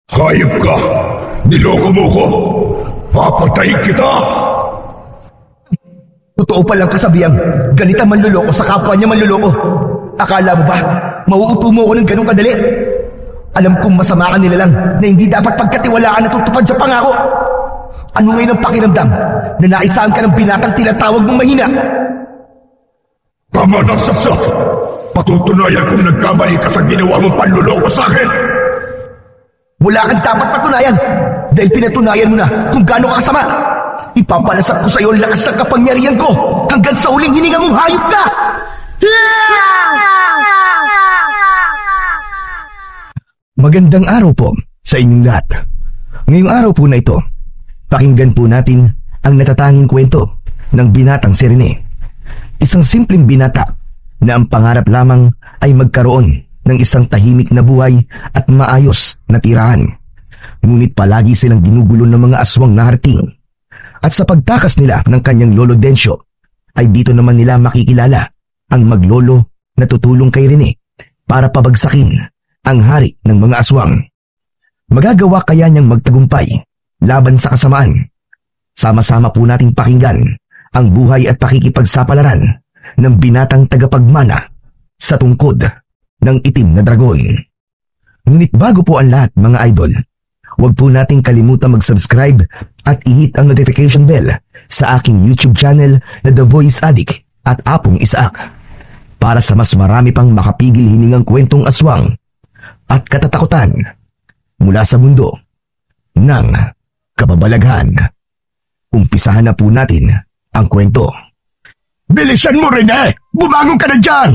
Hayop ka! Niloko mo ko! Papatayin kita! Totoo palang kasabihang galit ang manluloko sa kapwa niya manluloko. Akala mo ba, mauupo mo ako ng ganong kadali? Alam kong masama ka nila lang na hindi dapat pagkatiwalaan na tutupad sa pangako. Ano ngayon ang pakiramdam na naisaan ka ng binatang tinatawag mong mahina? Tama na, Saksak! Patutunayan kung nagkamali ka sa ginawa mong panluloko sa akin! Wala kang dapat patunayan dahil pinatunayan mo na kung gaano ka kasama. Ipapalasap ko sa iyo ang lakas ng kapangyarihan ko hanggang sa uling hininga mong hayop ka! Magandang araw po sa inyong lahat. Ngayong araw po na ito, pakinggan po natin ang natatanging kwento ng binatang si Rene. Isang simpleng binata na ang pangarap lamang ay magkaroon ng isang tahimik na buhay at maayos na tirahan. Ngunit palagi silang ginugulo ng mga aswang na harating. At sa pagtakas nila ng kanyang lolo Densyo, ay dito naman nila makikilala ang maglolo na tutulong kay Rene para pabagsakin ang hari ng mga aswang. Magagawa kaya niyang magtagumpay laban sa kasamaan? Sama-sama po nating pakinggan ang buhay at pakikipagsapalaran ng binatang tagapagmana sa tungkod ng itim na dragon. Ngunit bago po ang lahat, mga idol, huwag po nating kalimutan mag-subscribe at i-hit ang notification bell sa aking YouTube channel na The Voice Addict at Apong Isaak para sa mas marami pang makapigil hiningang kwentong aswang at katatakutan mula sa mundo ng kababalaghan. Umpisahan na po natin ang kwento. Bilisan mo, Rene! Bumangon ka na dyan!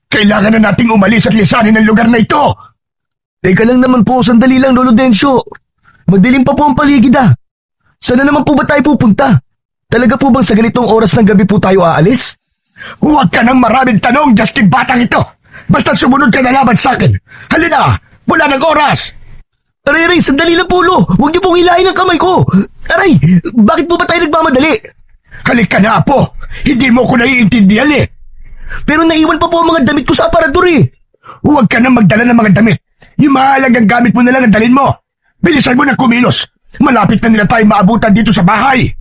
Kailangan na nating umalis at lisanin ang lugar na ito! Teka lang naman po, sandali lang, Lolo Densyo. Madilim pa po ang paligid ah. Sana naman po ba tayo pupunta? Talaga po bang sa ganitong oras ng gabi po tayo aalis? Huwag ka nang maraming tanong, Justin Batang ito! Basta sumunod ka na laban sa akin! Halina! Wala ng oras! Aray, sandali lang po, Lo. Huwag niyo pong hilahin ang kamay ko. Aray, bakit po ba tayo nagmamadali? Halika na, Apo! Hindi mo ko naiintindihan eh! Pero naiwan pa po ang mga damit ko sa aparador eh. Huwag ka nang magdala ng mga damit. Yung mahalagang gamit mo na lang ang dalhin mo. Bilisan mo na kumilos. Malapit na nila tayo maabutan dito sa bahay.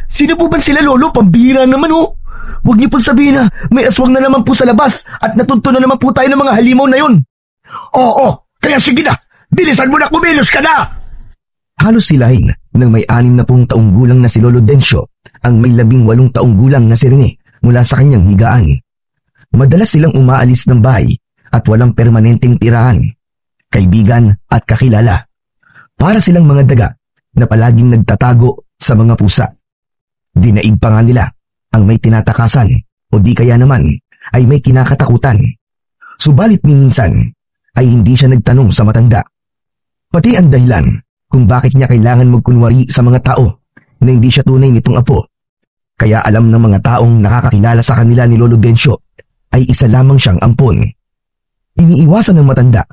Sino po ba sila, Lolo? Pambihira naman oh. Huwag niyo pong sabihin na may aswang na naman po sa labas at natunto na naman po tayo ng mga halimaw na yon. Oo, kaya sige na. Bilisan mo na kumilos ka na. Halos silahin ng may 60 taong gulang na si Lolo Densyo ang may 18 taong gulang na si Rene mula sa kanyang higaan. Madalas silang umaalis ng bahay at walang permanenteng tirahan, kaibigan at kakilala. Para silang mga daga na palaging nagtatago sa mga pusa. Dinaig pa nga nila ang may tinatakasan o di kaya naman ay may kinakatakutan. Subalit ni minsan ay hindi siya nagtanong sa matanda. Pati ang dahilan kung bakit niya kailangan magkunwari sa mga tao na hindi siya tunay nitong apo. Kaya alam ng mga taong nakakakilala sa kanila ni Lolo Densyo ay isa lamang siyang ampon. Iniiwasan ng matanda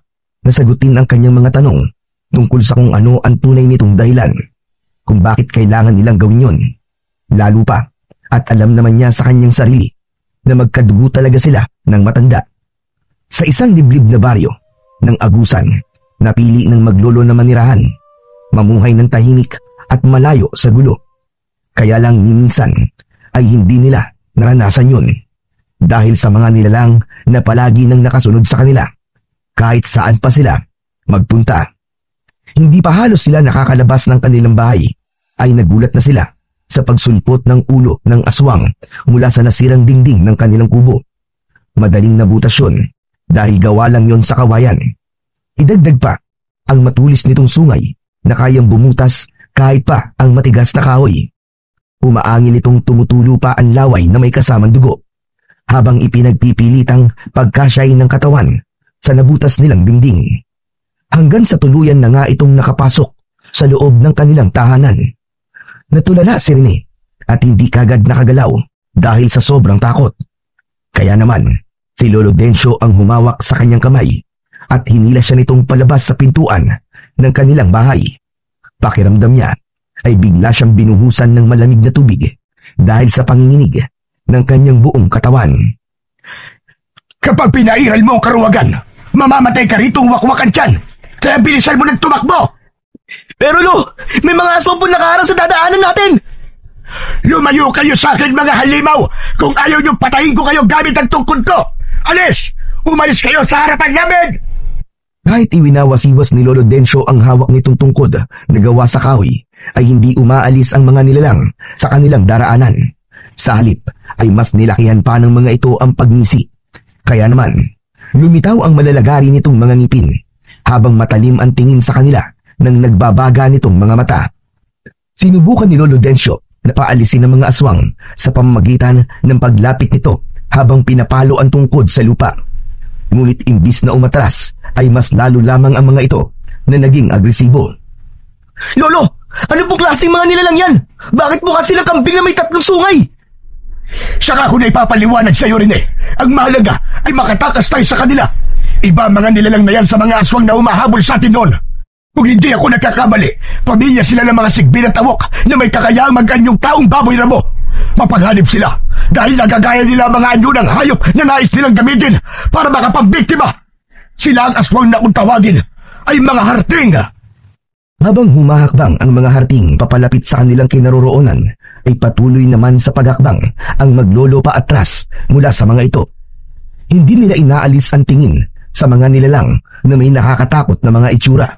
na sagutin ang kanyang mga tanong tungkol sa kung ano ang tunay nitong dahilan kung bakit kailangan nilang gawin yon. Lalo pa at alam naman niya sa kanyang sarili na magkadugo talaga sila ng matanda. Sa isang liblib na baryo ng Agusan, napili ng maglolo na manirahan, mamuhay ng tahimik at malayo sa gulo. Kaya lang ni minsan ay hindi nila naranasan yun dahil sa mga nilalang na palagi nang nakasunod sa kanila kahit saan pa sila magpunta. Hindi pa halos sila nakakalabas ng kanilang bahay ay nagulat na sila sa pagsulpot ng ulo ng aswang mula sa nasirang dingding ng kanilang kubo. Madaling nabutas yun dahil gawa lang yon sa kawayan. Idagdag pa ang matulis nitong sungay na kayang bumutas kahit pa ang matigas na kahoy. Umaangil itong tumutulo pa ang laway na may kasamang dugo habang ipinagpipilitang pagkasyain ng katawan sa nabutas nilang dingding. Hanggang sa tuluyan na nga itong nakapasok sa loob ng kanilang tahanan. Natulala si Rene at hindi kagad nakagalaw dahil sa sobrang takot. Kaya naman, si Lolo Densyo ang humawak sa kanyang kamay at hinila siya nitong palabas sa pintuan ng kanilang bahay. Pakiramdam niya ay bigla siyang binuhusan ng malamig na tubig dahil sa panginginig ng kanyang buong katawan. Kapag pinairal mo ang karuwagan, mamamatay ka ritong wakwakan tiyan. Kaya bilisan mo ng tumakbo! Pero Lo, may mga aswang po nakaharang sa dadaanan natin! Lumayo kayo sa akin, mga halimaw! Kung ayaw niyong patayin ko kayo gamit ang tungkod ko! Alis! Umalis kayo sa harapan namin! Kahit iwinawasiwas ni Lolo Densyo ang hawak nitong tungkod na gawa sa kahoy, ay hindi umaalis ang mga nilalang sa kanilang daraanan. Sa halip ay mas nilakihan pa ng mga ito ang pagngisi. Kaya naman, lumitaw ang malalagari nitong mga ngipin, habang matalim ang tingin sa kanila nang nagbabaga nitong mga mata. Sinubukan ni Lolo Densyo na paalisin ang mga aswang sa pamamagitan ng paglapit nito habang pinapalo ang tungkod sa lupa. Ngunit imbis na umatras, ay mas lalo lamang ang mga ito na naging agresibo. Lolo, ano pong klaseng mga nilalang yan? Bakit mukha silang kambing na may 3 sungay? Saka ko na ipapaliwanag sa iyo rin eh. Ang mahalaga ay makatakas tayo sa kanila. Iba mga nilalang na yan sa mga aswang na umahabol sa atin noon. Kung hindi ako nagkakamali, pamilya sila ng mga sigbin at awok na may kakayaang mag-anyong taong baboy ramo. Mapaghanip sila dahil nagagaya nila mga anyo ng hayop na nais nilang gamitin para makapambiktima. Sila ang aswang na kung tawagin ay mga harting. Habang humahakbang ang mga harting papalapit sa kanilang kinaroroonan, ay patuloy naman sa paghakbang ang maglolo pa atras mula sa mga ito. Hindi nila inaalis ang tingin sa mga nilalang na may nakakatakot na mga itsura.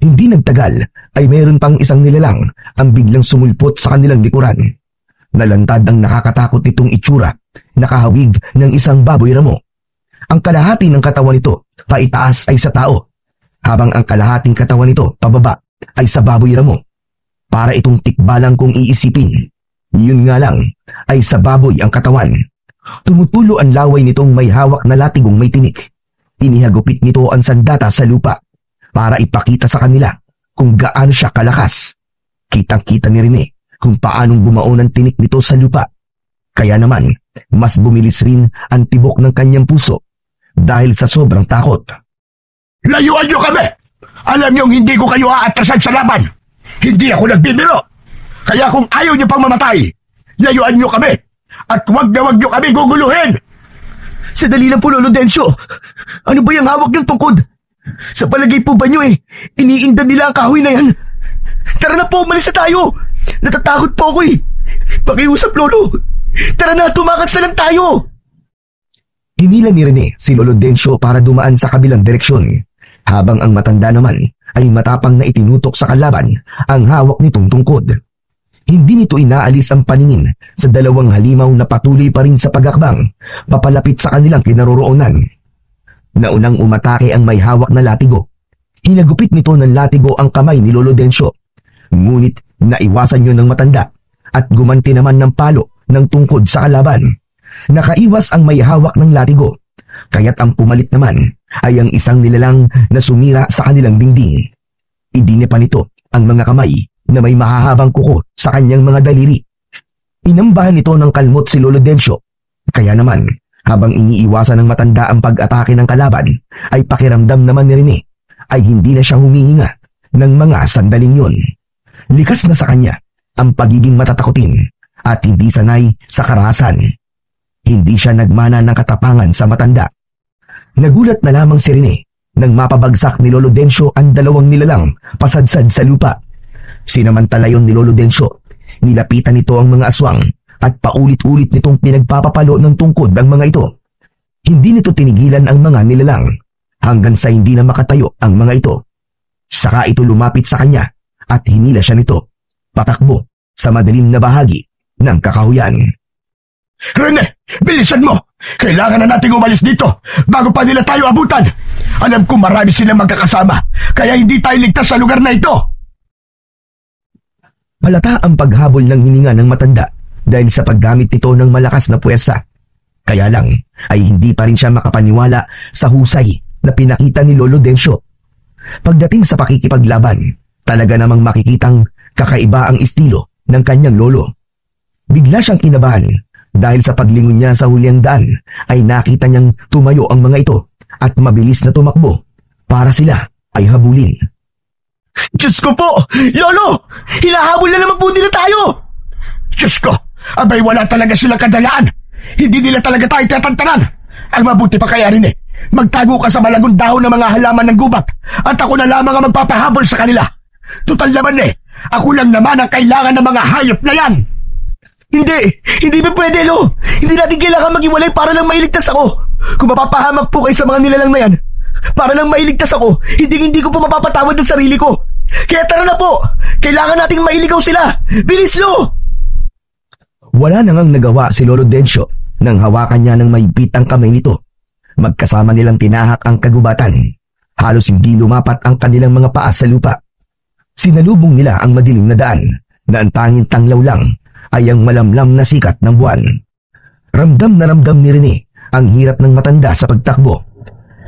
Hindi nagtagal ay mayroon pang isang nilalang ang biglang sumulpot sa kanilang likuran. Nalantad ang nakakatakot nitong itsura, nakahawig ng isang baboy ramo. Ang kalahati ng katawan nito paitaas ay sa tao, habang ang kalahating katawan nito pababa ay sa baboy ramo. Para itong tikbalang kung iisipin. Yun nga lang ay sa baboy ang katawan. Tumutulo ang laway nitong may hawak na latigong may tinik. Inihagupit nito ang sandata sa lupa para ipakita sa kanila kung gaano siya kalakas. Kitang-kita ni Rene kung paanong bumaon ang tinik nito sa lupa. Kaya naman, mas bumilis rin ang tibok ng kanyang puso dahil sa sobrang takot. Layuan niyo kami! Alam niyong hindi ko kayo aatrasan sa laban. Hindi ako nagbibiro. Kaya kung ayaw niyo pang mamatay, layuan niyo kami at wag niyo kami guguluhin. Sadali lang po, Lolo Densyo. Ano ba yung hawak ng tungkod? Sa palagay po ba niyo iniinda nila ang kahoy na yan? Tara na po, umalis na tayo. Natatakot po ako Pakiusap, Lolo. Tara na, tumakas na lang tayo. Hinila ni Rene si Lolo Densyo para dumaan sa kabilang direksyon, habang ang matanda naman ay matapang na itinutok sa kalaban ang hawak nitong tungkod. Hindi nito inaalis ang paningin sa dalawang halimaw na patuloy pa rin sa paghakbang papalapit sa kanilang kinaroroonan. Naunang umatake ang may hawak na latigo. Hinagupit nito ng latigo ang kamay ni Lolo Densyo. Ngunit naiwasan yun ng matanda at gumanti naman ng palo ng tungkod sa kalaban. Nakaiwas ang may hawak ng latigo, kaya't ang pumalit naman ay ang isang nilalang na sumira sa kanilang dingding. Idinipa nito ang mga kamay na may mahahabang kuko sa kanyang mga daliri. Inambahan nito ng kalmot si Lolo Densyo, kaya naman habang iniiwasan ng matanda ang pag-atake ng kalaban, ay pakiramdam naman ni Rene ay hindi na siya humihinga ng mga sandaling yun. Likas na sa kanya ang pagiging matatakotin at hindi sanay sa karahasan. Hindi siya nagmana ng katapangan sa matanda. Nagulat na lamang si Rene nang mapabagsak ni Lolo Densyo ang dalawang nilalang pasadsad sa lupa. Sinamantala yon ni Lolo Densyo, nilapitan nito ang mga aswang at paulit-ulit nitong pinagpapapalo ng tungkod ang mga ito. Hindi nito tinigilan ang mga nilalang hanggang sa hindi na makatayo ang mga ito. Saka ito lumapit sa kanya at hinila siya nito, patakbo sa madilim na bahagi ng kakahuyan. Rene, bilisan mo! Kailangan na nating umalis dito bago pa nila tayo abutan. Alam ko marami silang magkakasama, kaya hindi tayo ligtas sa lugar na ito. Halata ang paghabol ng hininga ng matanda dahil sa paggamit nito ng malakas na puwersa. Kaya lang ay hindi pa rin siya makapaniwala sa husay na pinakita ni Lolo Densyo. Pagdating sa pakikipaglaban, talaga namang makikitang kakaiba ang estilo ng kanyang lolo. Bigla siyang kinabahan dahil sa paglingon niya sa huliang daan ay nakita niyang tumayo ang mga ito at mabilis na tumakbo para sila ay habulin. Diyos ko po! Lolo! Hinahabol na naman po nila tayo! Diyos ko! Abay wala talaga silang kadalaan! Hindi nila talaga tayo tatantanan! Ang mabuti pa kaya rin Magtago ka sa malagong dahon ng mga halaman ng gubat at ako na lamang ang magpapahabol sa kanila. Tutal naman ako lang naman ang kailangan ng mga hayop na yan. Hindi ba pwede, Lo? Hindi natin kailangan maghiwalay para lang mailigtas ako. Kung mapapahamak po kayo sa mga nilalang na yan, para lang mailigtas ako, hindi ko po mapapatawad ng sarili ko. Kaya tara na po, kailangan nating mailigaw sila. Bilis, Lo! Wala na ngang nagawa si Lolo Dencio nang hawakan niya ng mahigpit ang kamay nito. Magkasama nilang tinahak ang kagubatan. Halos hindi lumapat ang kanilang mga paa sa lupa. Sinalubong nila ang madilim na daan na ang tanging tanglaw lang ay ang malamlam na sikat ng buwan. Ramdam na ramdam ni Rene ang hirap ng matanda sa pagtakbo.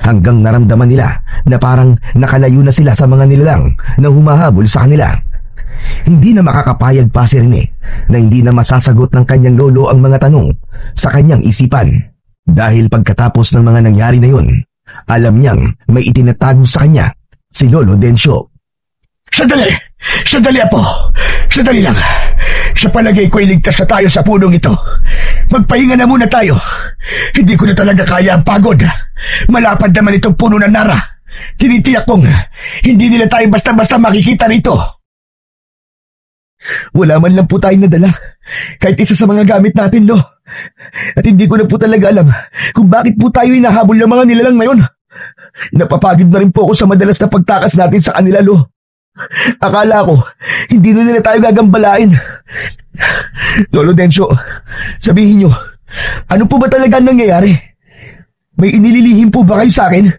Hanggang naramdaman nila na parang nakalayo na sila sa mga nilalang na humahabol sa kanila. Hindi na makakapayag pa si Rene na hindi na masasagot ng kanyang lolo ang mga tanong sa kanyang isipan. Dahil pagkatapos ng mga nangyari na yun, alam niyang may itinatago sa kanya si Lolo Dencio. Sandali po. Sandali lang. Sa palagay ko iligtas na tayo sa punong ito. Magpahinga na muna tayo. Hindi ko na talaga kaya ang pagod. Malapad naman itong puno ng nara. Tinitiyak kong hindi nila tayo basta-basta makikita rito. Wala man lang po tayong nadala. Kahit isa sa mga gamit natin, Lo. At hindi ko na po talaga alam kung bakit po tayo hinahabol ng mga nilalang ngayon. Napapagod na rin po ako sa madalas na pagtakas natin sa kanila, Lo. Akala ko, hindi na nila tayo gagambalain. Lolo Dencio, sabihin nyo, ano po ba talaga nangyayari? May inililihim po ba kayo sa akin?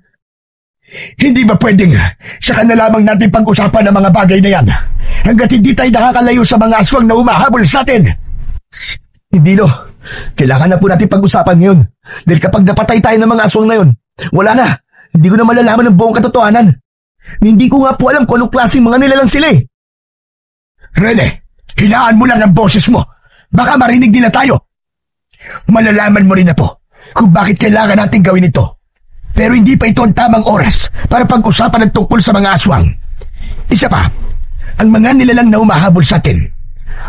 Hindi ba pwedeng saka na lamang natin pag-usapan ang mga bagay na yan hanggat hindi tayo nakakalayo sa mga aswang na umahabol sa atin? Hindi, Lo. Kailangan na po natin pag-usapan ngayon. Dahil kapag napatay tayo ng mga aswang na yun, wala na. Hindi ko na malalaman ang buong katotohanan. Hindi ko nga po alam kung anong klaseng mga nilalang sila eh. Rene, hinaan mo lang ang boses mo. Baka marinig nila tayo. Malalaman mo rin na po kung bakit kailangan natin gawin ito. Pero hindi pa ito ang tamang oras para pag-usapan ng tungkol sa mga aswang. Isa pa, ang mga nilalang na umahabol sa atin,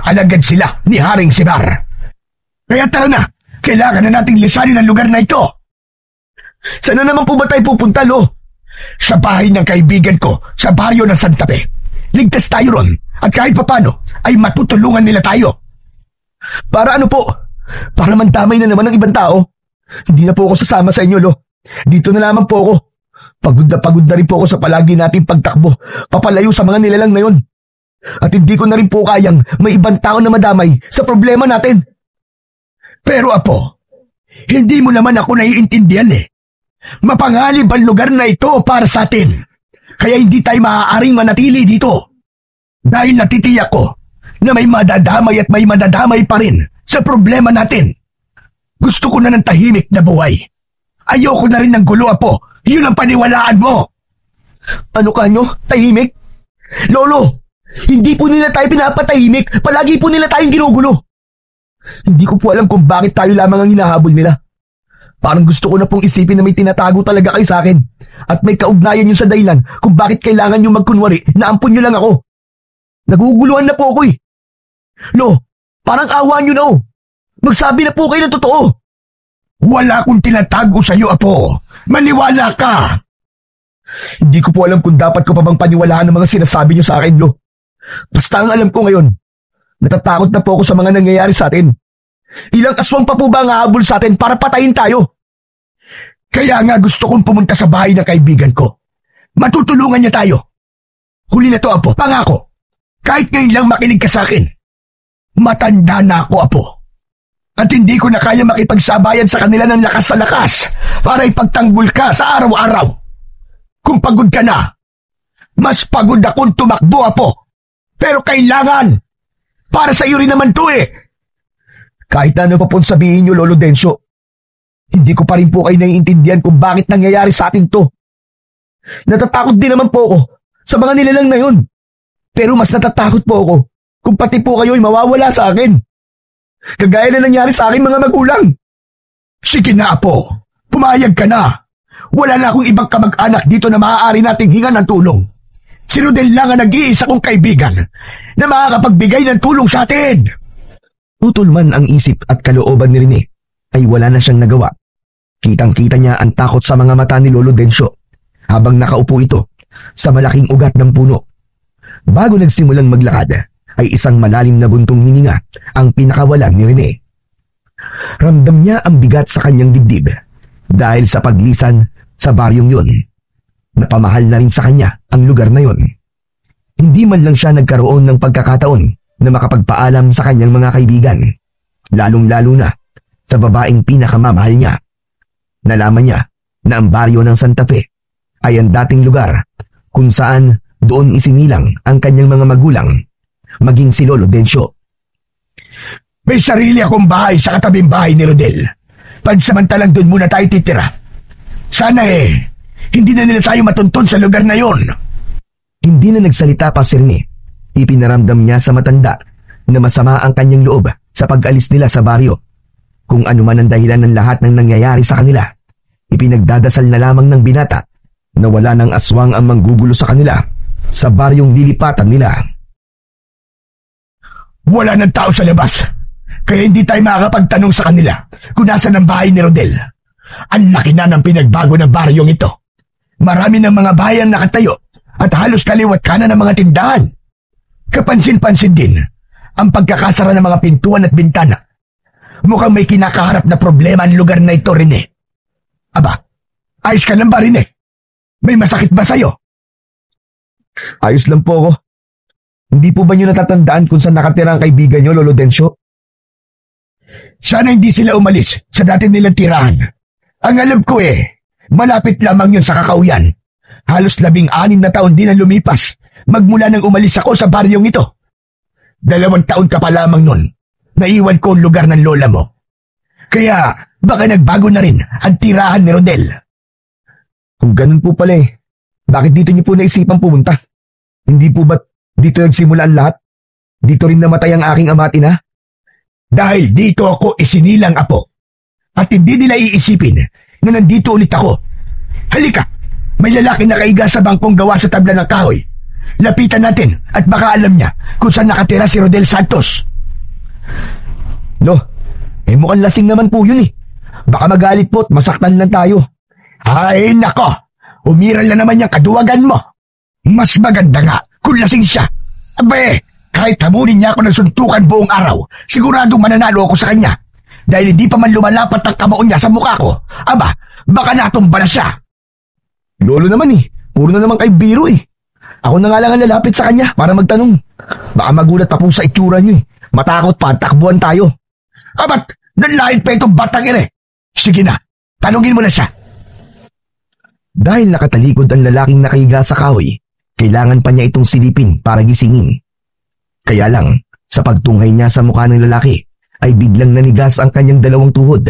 alagad sila ni Haring Sibar. Kaya tara na, kailangan na nating lisanin ang lugar na ito. Sana naman po ba tayo pupunta, Lo? Sa bahay ng kaibigan ko sa baryo ng Santa Fe. Ligtas tayo ron at kahit papano ay matutulungan nila tayo. Para ano po? Para mandamay na naman ng ibang tao? Hindi na po ako sasama sa inyo, Lo. Dito na lamang po ako. Pagod na rin po ako sa palagi nating pagtakbo papalayo sa mga nilalang na yun. At hindi ko na rin po kayang may ibang tao na madamay sa problema natin. Pero Apo, hindi mo naman ako naiintindihan eh. Mapanganib ang lugar na ito para sa atin. Kaya hindi tayo maaaring manatili dito. Dahil natitiyak ko na may madadamay at may madadamay pa rin sa problema natin. Gusto ko na ng tahimik na buhay. Ayoko na rin ng gulo, Apo. Yun ang paniwalaan mo. Ano kanyo? Tahimik? Lolo, hindi po nila tayo pinapatahimik. Palagi po nila tayong ginugulo. Hindi ko po alam kung bakit tayo lamang ang hinahabol nila. Parang gusto ko na pong isipin na may tinatago talaga kayo sa akin at may kaugnayan yun sa dahilan kung bakit kailangan nyo magkunwari na ampun nyo lang ako. Naguguluhan na po ako eh. Lo, parang awa nyo na oh. Magsabi na po kayo ng totoo. Wala akong tinatago sa iyo, Apo. Maniwala ka. Hindi ko po alam kung dapat ko pa bang paniwalaan ang mga sinasabi nyo sa akin, Lo. Basta ang alam ko ngayon, natatakot na po ako sa mga nangyayari sa atin. Ilang aswang pa po ba ang hahabol sa atin para patayin tayo? Kaya nga gusto kong pumunta sa bahay ng kaibigan ko. Matutulungan niya tayo. Huli na to, Apo. Pangako. Kahit ngayon lang makinig ka sa akin. Matanda na ako, Apo. At hindi ko na kaya makipagsabayan sa kanila ng lakas sa lakas para ipagtanggol ka sa araw-araw. Kung pagod ka na, mas pagod akong tumakbo, Apo. Pero kailangan. Para sa iyo rin naman to eh. Kahit na ano pa pong sabihin nyo, Lolo Dencio, hindi ko pa rin po kayo naiintindihan kung bakit nangyayari sa atin to. Natatakot din naman po ako sa mga nilalang na yun. Pero mas natatakot po ako kung pati po kayo ay mawawala sa akin. Kagaya na nangyari sa aking mga magulang. Sige na, Apo. Pumayag ka na. Wala na akong ibang kamag-anak dito na maaari nating hingan ng tulong. Si Rodel lang ang nag-iisa kong kaibigan na makakapagbigay ng tulong sa atin. Putol man ang isip at kalooban ni Rene, ay wala na siyang nagawa. Kitang-kita niya ang takot sa mga mata ni Lolo Densyo habang nakaupo ito sa malaking ugat ng puno. Bago nagsimulang maglakad, ay isang malalim na buntong hininga ang pinakawalan ni Rene. Ramdam niya ang bigat sa kanyang dibdib dahil sa paglisan sa baryong yun. Napamahal na rin sa kanya ang lugar na yun. Hindi man lang siya nagkaroon ng pagkakataon na makapagpaalam sa kanyang mga kaibigan, lalong-lalo na sa babaeng pinakamamahal niya. Nalaman niya na ang baryo ng Santa Fe ay ang dating lugar kung saan doon isinilang ang kanyang mga magulang, maging si Lolo Densyo. May sarili akong bahay sa katabing bahay ni Rodel. Pansamantalang doon muna tayo titira. Sana hindi na nila tayo matuntun sa lugar na yon. Hindi na nagsalita pa si Rene. Ipinaramdam niya sa matanda na masama ang kanyang loob sa pag-alis nila sa baryo. Kung ano man ang dahilan ng lahat ng nangyayari sa kanila, ipinagdadasal na lamang ng binata na wala ng aswang ang manggugulo sa kanila sa baryong lilipatan nila. Wala ng tao sa labas, kaya hindi tayo makakapagtanong sa kanila kung nasaan ang bahay ni Rodel. Ang laki na ng pinagbago ng baryong ito. Marami ng mga bayan nakatayo at halos kaliwat kanan ng mga tindahan. Kapansin-pansin din ang pagkakasara ng mga pintuan at bintana. Mukhang may kinakaharap na problema ang lugar na ito, Rene. Aba, ayos ka lang ba, Rene? May masakit ba sa'yo? Ayos lang po ako. Hindi po ba niyo natatandaan kung saan nakatira ang kaibigan niyo, Lolo Densyo? Sana hindi sila umalis sa dati nilang tirahan. Ang alam ko malapit lamang yun sa Kakauyan. Halos 16 na taon din ang lumipas magmula nang umalis ako sa baryong ito. 2 taon ka pa lamang nun. Naiwan ko ang lugar ng lola mo. Kaya baka nagbago na rin ang tirahan ni Rodel. Kung ganun po pala bakit dito niyo po naisipang pumunta? Hindi po ba't dito nagsimula ang lahat? Dito rin namatay ang aking ama at ina? Dahil dito ako isinilang apo. At hindi nila iisipin na nandito ulit ako. Halika, may lalaki na kaiga sa bangkong gawa sa tabla ng kahoy. Lapitan natin at baka alam niya kung saan nakatira si Rodel Santos. No, mukhang lasing naman po yun Baka magalit po at masaktan lang tayo. Ay nako, umiral na naman yung kaduwagan mo. Mas maganda nga kung lasing siya. Abe, kahit habulin niya ako ng suntukan buong araw, siguradong mananalo ako sa kanya. Dahil hindi pa man lumalapat ang kamao niya sa mukha ko. Aba, baka natumba na siya. Lolo naman puro na naman kay biro Ako na nga lang ang lalapit sa kanya para magtanong. Baka magulat pa po sa itsura niyo Matakot pa, takbuhan tayo. Abat, nanlait pa itong batang Sige na, tanungin mo na siya. Dahil nakatalikod ang lalaking nakahiga sa kahoy, kailangan pa niya itong silipin para gisingin. Kaya lang, sa pagtunghay niya sa mukha ng lalaki, ay biglang nanigas ang kanyang dalawang tuhod.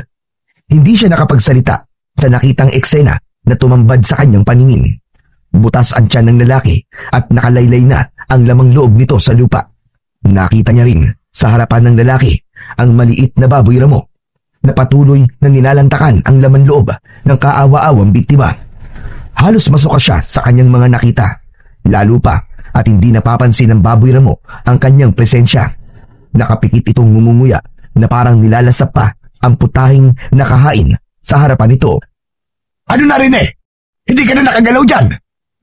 Hindi siya nakapagsalita sa nakitang eksena na tumambad sa kanyang paningin. Butas ang tiyan ng lalaki at nakalaylay na ang lamang loob nito sa lupa. Nakita niya rin sa harapan ng lalaki ang maliit na baboy ramo na patuloy na nilalantakan ang laman loob ng kaawa-awang biktima. Halos masuka siya sa kanyang mga nakita, lalo pa at hindi napapansin ng baboy ramo ang kanyang presensya. Nakapikit itong ngumunguya na parang nilalasap pa ang putahing nakahain sa harapan nito. Ano na rin Hindi ka na nakagalaw dyan.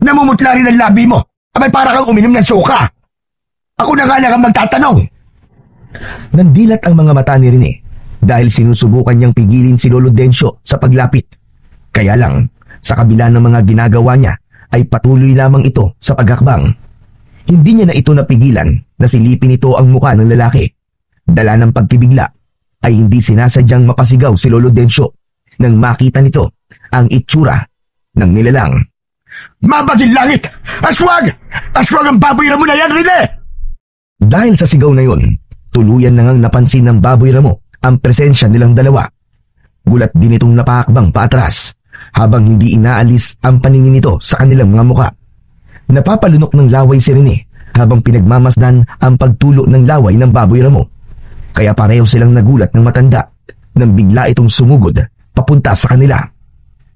Namumutla rin ang labi mo. Abay para kang uminom ng suka. Ako na nga lang ang magtatanong. Nandilat ang mga mata ni Rene dahil sinusubukan niyang pigilin si Lolo Densyo sa paglapit. Kaya lang, sa kabila ng mga ginagawa niya, ay patuloy lamang ito sa paghakbang. Hindi niya na ito napigilan na silipin ito ang mukha ng lalaki. Dala ng pagkibigla, ay hindi sinasadyang mapasigaw si Lolo Densyo nang makita nito ang itsura ng nilalang. Mabagin langit! Aswag! Aswag ang baboy ramo na yan, Rene! Dahil sa sigaw na yun, tuluyan na ngang napansin ng baboy ramo ang presensya nilang dalawa. Gulat din itong napahakbang paatras habang hindi inaalis ang paningin nito sa kanilang mga mukha. Napapalunok ng laway si Rene habang pinagmamasdan ang pagtulo ng laway ng baboy ramo. Kaya pareho silang nagulat ng matanda nang bigla itong sumugod papunta sa kanila.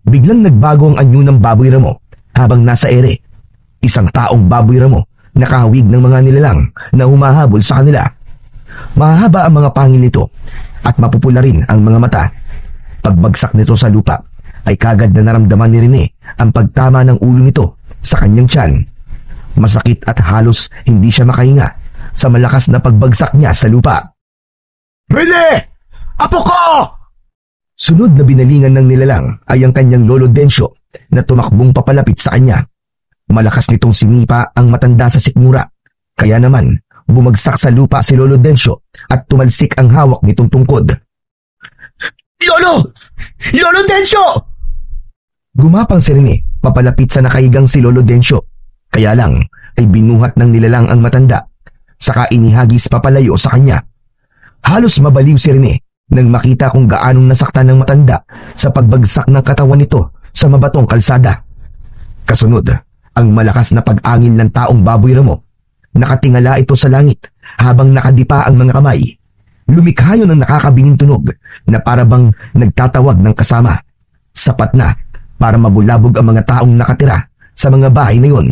Biglang nagbago ang anyo ng baboy ramo habang nasa ere. Isang taong baboy ramo nakahawig ng mga nilalang na humahabol sa kanila. Mahahaba ang mga pangil nito at mapupula rin ang mga mata. Pagbagsak nito sa lupa, ay kagad na naramdaman ni Rene ang pagtama ng ulo nito sa kanyang tiyan. Masakit at halos hindi siya makahinga sa malakas na pagbagsak niya sa lupa. Rene! Apo ko! Sunod na binalingan ng nilalang ay ang kanyang lolo Densyo na tumakbong papalapit sa kanya. Malakas nitong sinipa ang matanda sa sikmura, kaya naman bumagsak sa lupa si Lolo Densyo at tumalsik ang hawak nitong tungkod. Lolo! Lolo Densyo! Gumapang si Rene papalapit sa nakahigang si Lolo Densyo, kaya lang ay binuhat ng nilalang ang matanda, saka inihagis papalayo sa kanya. Halos mabaliw si Rene nang makita kung gaanong nasaktan ng matanda sa pagbagsak ng katawan nito sa mabatong kalsada. Kasunod, ang malakas na pag-angin ng taong baboy ramo. Nakatingala ito sa langit habang nakadipa ang mga kamay. Lumikha yun ng nakakabinging tunog na parabang nagtatawag ng kasama. Sapat na para mabulabog ang mga taong nakatira sa mga bahay na yun.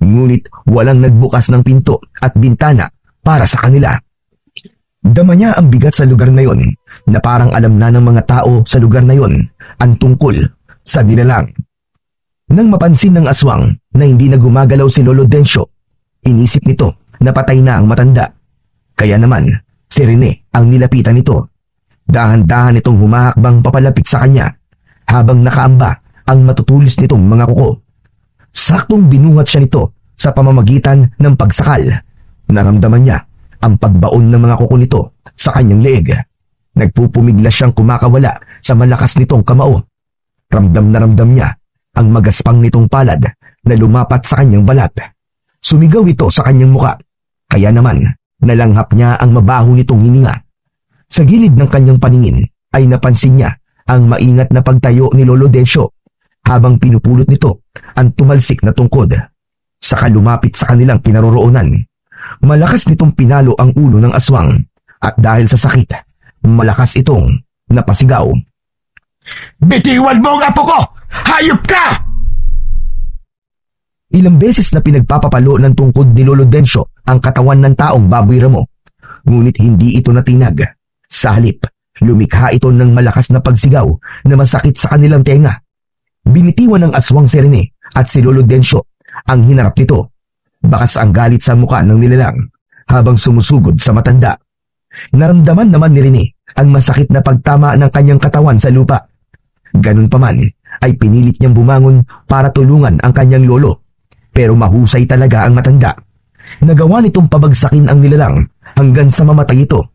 Ngunit walang nagbukas ng pinto at bintana para sa kanila. Dama niya ang bigat sa lugar na yon na parang alam na ng mga tao sa lugar na yon ang tungkol sa nilalang. Nang mapansin ng aswang na hindi na gumagalaw si Lolo Densyo, inisip nito na patay na ang matanda. Kaya naman, si Rene ang nilapitan nito. Dahan-dahan itong humahakbang papalapit sa kanya habang nakaamba ang matutulis nitong mga kuko. Saktong binuhat siya nito sa pamamagitan ng pagsakal. Naramdaman niya ang pagbaon ng mga kuko nito sa kanyang leeg. Nagpupumiglas siyang kumakawala sa malakas nitong kamao. Ramdam na ramdam niya ang magaspang nitong palad na lumapat sa kanyang balat. Sumigaw ito sa kanyang muka, kaya naman nalanghap niya ang mabaho nitong hininga. Sa gilid ng kanyang paningin ay napansin niya ang maingat na pagtayo ni Lolo Densyo habang pinupulot nito ang tumalsik na tungkod. Saka lumapit sa kanilang kinaroroonan. Malakas nitong pinalo ang ulo ng aswang at dahil sa sakit, malakas itong napasigaw. Bitiwan mo ang apo ko! Hayop ka! Ilang beses na pinagpapapalo ng tungkod ni Lolo Densyo ang katawan ng taong baboy ramo, ngunit hindi ito natinag. Sa halip, lumikha ito ng malakas na pagsigaw na masakit sa kanilang tenga. Binitiwan ng aswang si Rene at si Lolo Densyo ang hinarap nito. Bakas ang galit sa mukha ng nilalang habang sumusugod sa matanda. Naramdaman naman ni Rene ang masakit na pagtama ng kanyang katawan sa lupa. Ganun pa man, ay pinilit niyang bumangon para tulungan ang kanyang lolo. Pero mahusay talaga ang matanda. Nagawa nitong pabagsakin ang nilalang hanggang sa mamatay ito.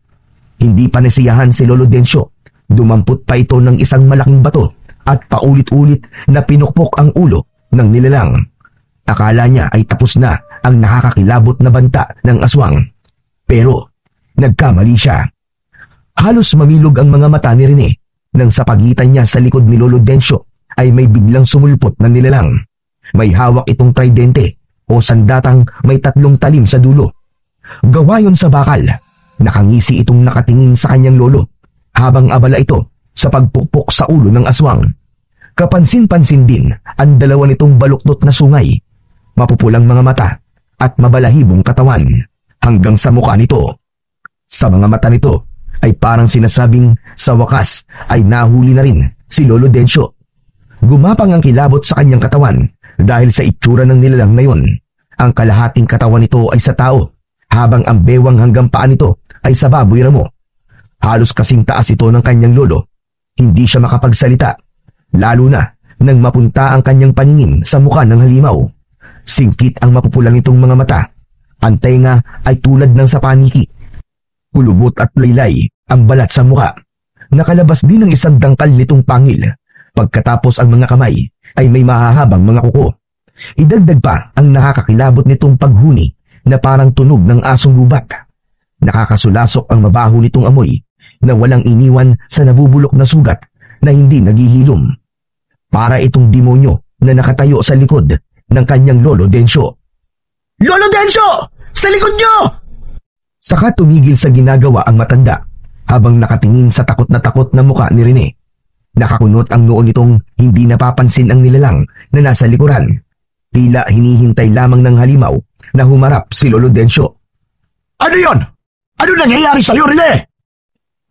Hindi pa nasiyahan si Lolo Densyo. Dumampot pa ito ng isang malaking bato at paulit-ulit na pinukpok ang ulo ng nilalang. Akala niya ay tapos na ang nakakakilabot na banta ng aswang. Pero nagkamali siya. Halos mamilog ang mga mata ni Rene nang sa pagitan niya sa likod ni Lolo Densyo ay may biglang sumulpot na nilalang. May hawak itong tridente o sandatang may 3 talim sa dulo. Gawa yon sa bakal. Nakangisi itong nakatingin sa kanyang lolo habang abala ito sa pagpukpok sa ulo ng aswang. Kapansin-pansin din ang dalawa nitong baluktot na sungay, mapupulang mga mata at mabalahibong katawan hanggang sa mukha nito. Sa mga mata nito ay parang sinasabing sa wakas ay nahuli na rin si Lolo Densyo. Gumapang ang kilabot sa kanyang katawan dahil sa itsura ng nilalang na yon. Ang kalahating katawan nito ay sa tao habang ang bewang hanggang paa nito ay sa baboy ramo. Halos kasing taas ito ng kanyang lolo. Hindi siya makapagsalita, lalo na nang mapunta ang kanyang paningin sa mukha ng halimaw. Singkit ang mapupulang itong mga mata. Ang tenga ay tulad ng sa paniki. Kulubot at laylay ang balat sa mukha. Nakalabas din ang isang dangkal nitong pangil. Pagkatapos ang mga kamay ay may mahahabang mga kuko. Idagdag pa ang nakakakilabot nitong paghuni na parang tunog ng asong gubat. Nakakasulasok ang mabaho nitong amoy na walang iniwan sa nabubulok na sugat na hindi naghihilom. Para itong demonyo na nakatayo sa likod ng kanyang Lolo Densyo. Lolo Densyo! Sa likod niyo! Saka tumigil sa ginagawa ang matanda habang nakatingin sa takot na mukha ni Rene. Nakakunot ang noo nitong hindi napapansin ang nilalang na nasa likuran. Tila hinihintay lamang ng halimaw na humarap si Lolo Densyo. Ano yon? Ano nangyayari sa'yo, Rene?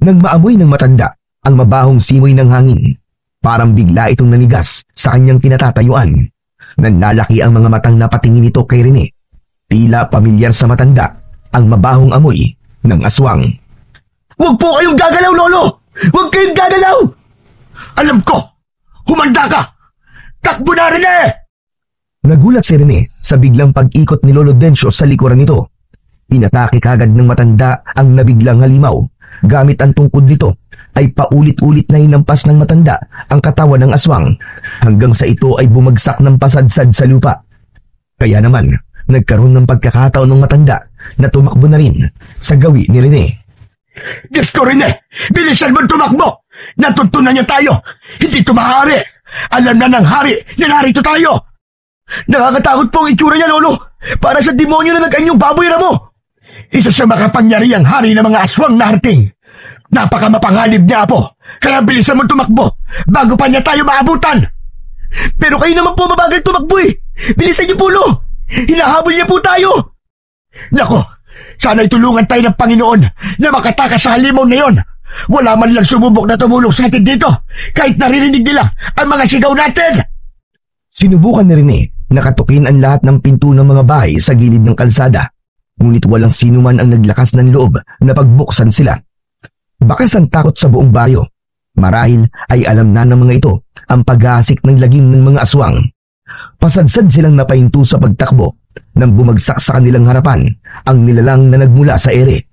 Nang maamoy ng matanda ang mabahong simoy ng hangin. Parang bigla itong nanigas sa kanyang kinatatayuan. Nanlalaki ang mga matang napatingin ito kay Rene. Tila pamilyar sa matanda ang mabahong amoy ng aswang. Huwag po kayong gagalaw, Lolo! Huwag kayong gagalaw! Alam ko! Humanda ka! Takbo na, Rene! Nagulat si Rene sa biglang pag-ikot ni Lolo Dencio sa likuran nito. Inatake kagad ng matanda ang nabiglang halimaw. Gamit ang tungkod nito ay paulit-ulit na hinampas ng matanda ang katawan ng aswang hanggang sa ito ay bumagsak ng pasadsad sa lupa. Kaya naman, nagkaroon ng pagkakataon ng matanda na tumakbo na rin sa gawi ni Rene. Diyos ko, Rene! Bilisan mo tumakbo! Natutunan niya tayo! Hindi ito maaari! Alam na ng hari na narito tayo! Nakakatakot po ang itsura niya, Lolo! Para sa demonyo na nag-anyong baboy ramo! Isa sa makapangyarihang hari ng mga aswang na harting. Napakamapanganib niya, Apo! Kaya bilisan mo tumakbo bago pa niya tayo maabutan! Pero kayo naman po mabagal tumakbo eh! Bilisan niyo po, Lo! Hinahabol niya po tayo! Nako! Sana'y tulungan tayo ng Panginoon na makatakas sa halimaw na yon. Wala man lang sumubok na tumulong sa atin dito kahit naririnig nila ang mga sigaw natin. Sinubukan ni Rene na katukin ang lahat ng pinto ng mga bahay sa gilid ng kalsada. Ngunit walang sino man ang naglakas ng loob na pagbuksan sila. Bakas ang takot sa buong baryo. Marahil ay alam na ng mga ito ang paghahasik ng lagim ng mga aswang. Pasadsad silang napahinto sa pagtakbo nang bumagsak sa kanilang harapan ang nilalang na nagmula sa ere.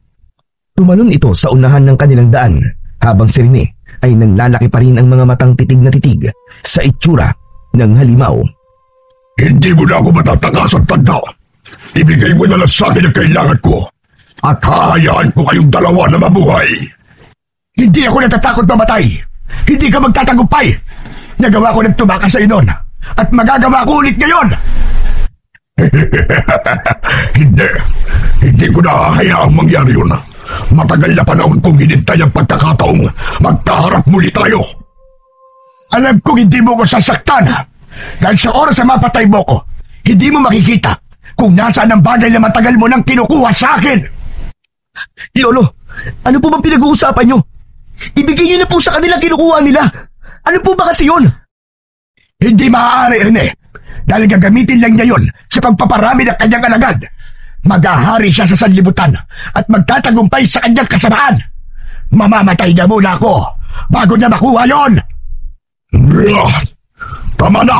Tumalon ito sa unahan ng kanilang daan habang si Rene ay nanlalaki pa rin ang mga matang titig na titig sa itsura ng halimaw. Hindi mo na ako matatakasan, tanda. Ibigay mo na lang sa akin ang kailangan ko at hahayaan ko kayong dalawa na mabuhay. Hindi ako natatakot mamatay. Hindi ka magtatagumpay. Nagawa ko ng tumakas sa inon at magagawa ko ulit ngayon. Hindi ko na hahayaang mangyari yun. Matagal na panahon kong hinintay ang pagkakataong magkaharap muli tayo. Alam kong hindi mo ko sasaktan dahil sa oras na mapatay mo ko, hindi mo makikita kung nasaan ang bagay na matagal mo nang kinukuha sa akin. Lolo, ano po bang pinag-uusapan nyo? Ibigay nyo na po sa kanila kinukuha nila. Ano po ba kasi yun? Hindi maaari, Rene. Dahil gagamitin lang niya yon sa pagpaparami ng kanyang alagad. Maghahari siya sa sanlibutan at magtatagumpay sa kanyang kasamaan. Mamamatay na muna ako bago niya makuha yon. Tama na.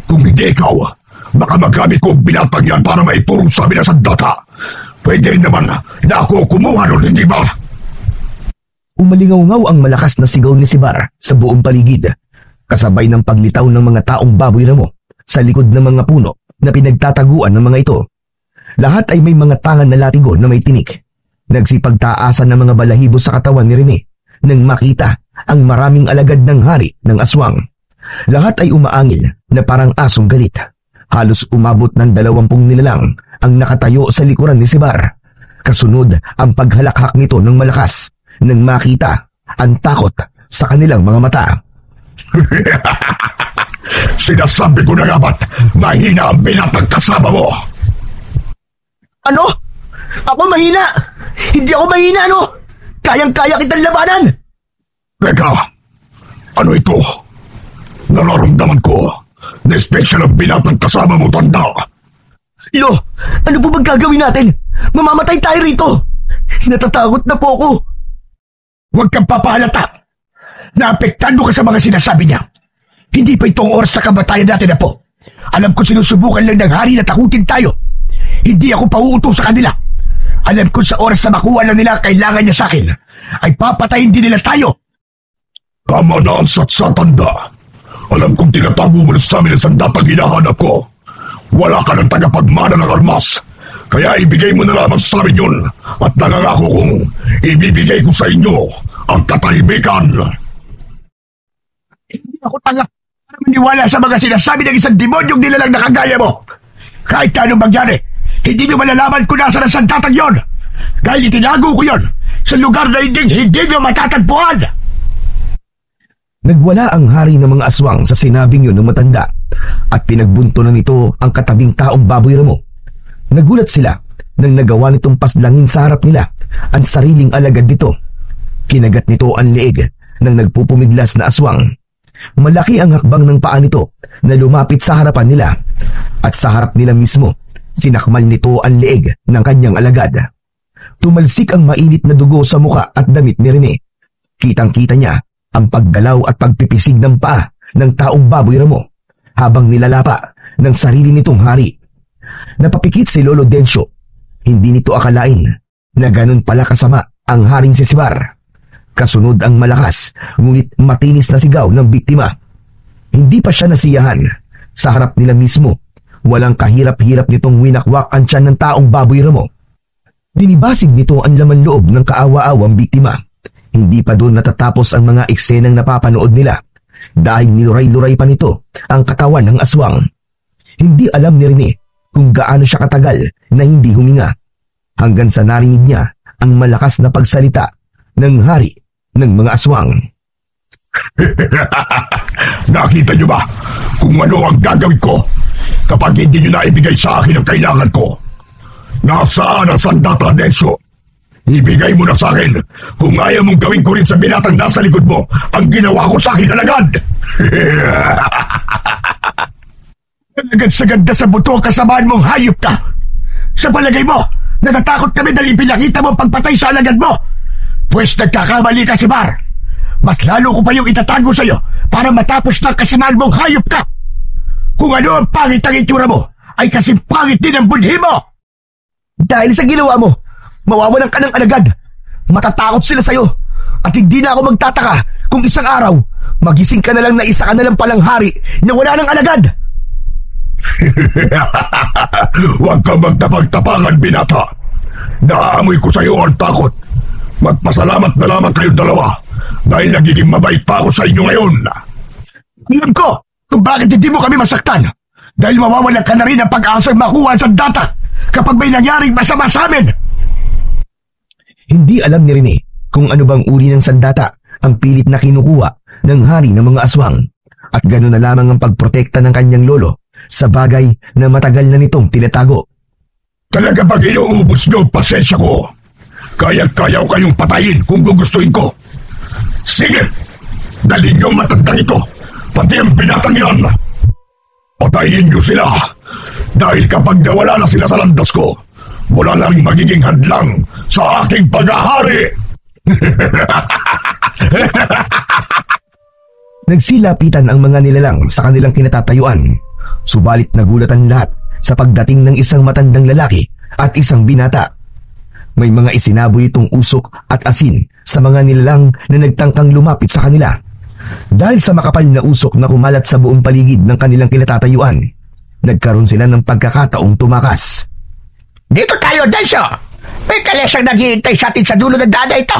Kung hindi ikaw, baka magamit ko ang binatang yan para maituro sa amin ang sandata. Pwede rin naman na ako kumuha nun, hindi ba? Umalingaw-ngaw ang malakas na sigaw ni Sibar sa buong paligid, kasabay ng paglitaw ng mga taong baboy ramo sa likod ng mga puno na pinagtataguan ng mga ito. Lahat ay may mga tangan na latigo na may tinik. Nagsipagtaasan ng mga balahibo sa katawan ni Rene nang makita ang maraming alagad ng hari ng aswang. Lahat ay umaangil na parang asong galit. Halos umabot ng 20 nilalang ang nakatayo sa likuran ni Sibar. Kasunod ang paghalakhak nito ng malakas nang makita ang takot sa kanilang mga mata. Sinasabi ko na nga ba't mahina ang binatang kasama mo? Ano? Ako mahina? Hindi ako mahina, ano? Kayang-kaya kitang labanan! Teka, ano ito? Nararamdaman ko na special ang binatang kasama mo, tanda. Lo, ano po bang gagawin natin? Mamamatay tayo rito! Natatakot na po ako! Huwag kang papahalata! Naapektado ka sa mga sinasabi niya. Hindi pa itong oras sa kamatayan natin na po. Alam ko sinusubukan lang ng hari na takutin tayo. Hindi ako pauuto sa kanila. Alam ko sa oras na makuha na nila kailangan niya sa akin, ay papatayin din nila tayo. Tama na ang satsatanda. Alam kong tinatago mo na sa amin ang sandatang hinahanap ko. Wala ka ng tagapagmana ng armas. Kaya ibigay mo na lamang sa amin yun at nangangako kong ibibigay ko sa inyo ang katahimikan. Hindi ako tanga para maniwala sa mga sinasabi ng isang demonyong nilalang na kagaya mo. Kahit anong mangyari, hindi nyo malalaman kung nasa ng sandatang yon. Dahil itinago ko yon sa lugar na hindi nyo matatagpuan. Nagwala ang hari ng mga aswang sa sinabing yun ng matanda at pinagbuntunan nito ang katabing taong baboy ramo. Nagulat sila nang nagawa nitong paslangin sa harap nila ang sariling alagad nito. Kinagat nito ang leeg ng nagpupumiglas na aswang. Malaki ang hakbang ng paa nito na lumapit sa harapan nila, at sa harap nila mismo, sinakmal nito ang leeg ng kanyang alagad. Tumalsik ang mainit na dugo sa muka at damit ni Rene. Kitang-kita niya ang paggalaw at pagpipisig ng paa ng taong baboy ramo habang nilalapa ng sarili nitong hari. Napapikit si Lolo Densyo. Hindi nito akalain na ganun pala kasama ang haring si Sibar. Kasunod ang malakas ngunit matinis na sigaw ng biktima. Hindi pa siya nasiyahan. Sa harap nila mismo, walang kahirap-hirap nitong winakwak ang tiyan ng taong baboy ramo. Binibasig nito ang laman loob ng kaawa-awang biktima. Hindi pa doon natatapos ang mga eksenang napapanood nila dahil niluray-luray pa nito ang katawan ng aswang. Hindi alam ni Rene kung gaano siya katagal na hindi huminga hanggang sa narinig niya ang malakas na pagsalita ng hari ng mga aswang. Nakita niyo ba kung ano ang gagawin ko kapag hindi niyo na ibigay sa akin ang kailangan ko? Nasaan ang sandata, Densyo? Ibigay mo na sa akin kung ayaw mong gawin ko rin sa binatang nasa likod mo ang ginawa ko sa akin alagad. Sagad na sa buto ang kasamaan mong hayop ka. Sa palagay mo, natatakot kami dahil ipinakita mo pagpatay sa alagad mo. Pwes nagkakamali ka, Sibar. Mas lalo ko pa yung itatago sa'yo para matapos na kasamaan mong hayop ka. Kung ano ang pangit ang itsura mo, ay kasi pangit din ang budhi mo. Dahil sa ginawa mo, mawawalan ka ng alagad. Matatakot sila sa'yo. At hindi na ako magtataka kung isang araw, magising ka na lang na isa ka na lang palang hari na wala ng alagad. Huwag kang magtapag-tapangan, binata. Naamoy ko sa'yo ang takot. Magpasalamat na lamang kayong dalawa dahil nagiging mabait pa ako sa inyo ngayon. Alam ko kung bakit hindi mo kami masaktan. Dahil mawawalan ka na rin ang pag-asang makuha sa data kapag may nangyaring masama sa amin. Hindi alam ni Rene kung ano bang uri ng sandata ang pilit na kinukuha ng hari ng mga aswang, at gano'n na lamang ang pagprotekta ng kanyang lolo sa bagay na matagal na nitong tinatago. Talaga bang inuubos niyo ang pasensya ko? Kaya-kaya ko kayong patayin kung gugustuhin ko. Sige, dalhin niyo ang matandang ito, pati ang binatang yan. Patayin niyo sila dahil kapag nawala na sila sa landas ko, wala na rin magiging hadlang sa aking paghahari. Nagsilapitan ang mga nilalang sa kanilang kinatatayuan, subalit nagulat ang lahat sa pagdating ng isang matandang lalaki at isang binata. May mga isinaboy itong usok at asin sa mga nilalang na nagtangkang lumapit sa kanila. Dahil sa makapal na usok na kumalat sa buong paligid ng kanilang kinatatayuan, nagkaroon sila ng pagkakataong tumakas. Dito tayo, Densyo! May kalesang naghihintay sa atin sa dulo ng daan ito.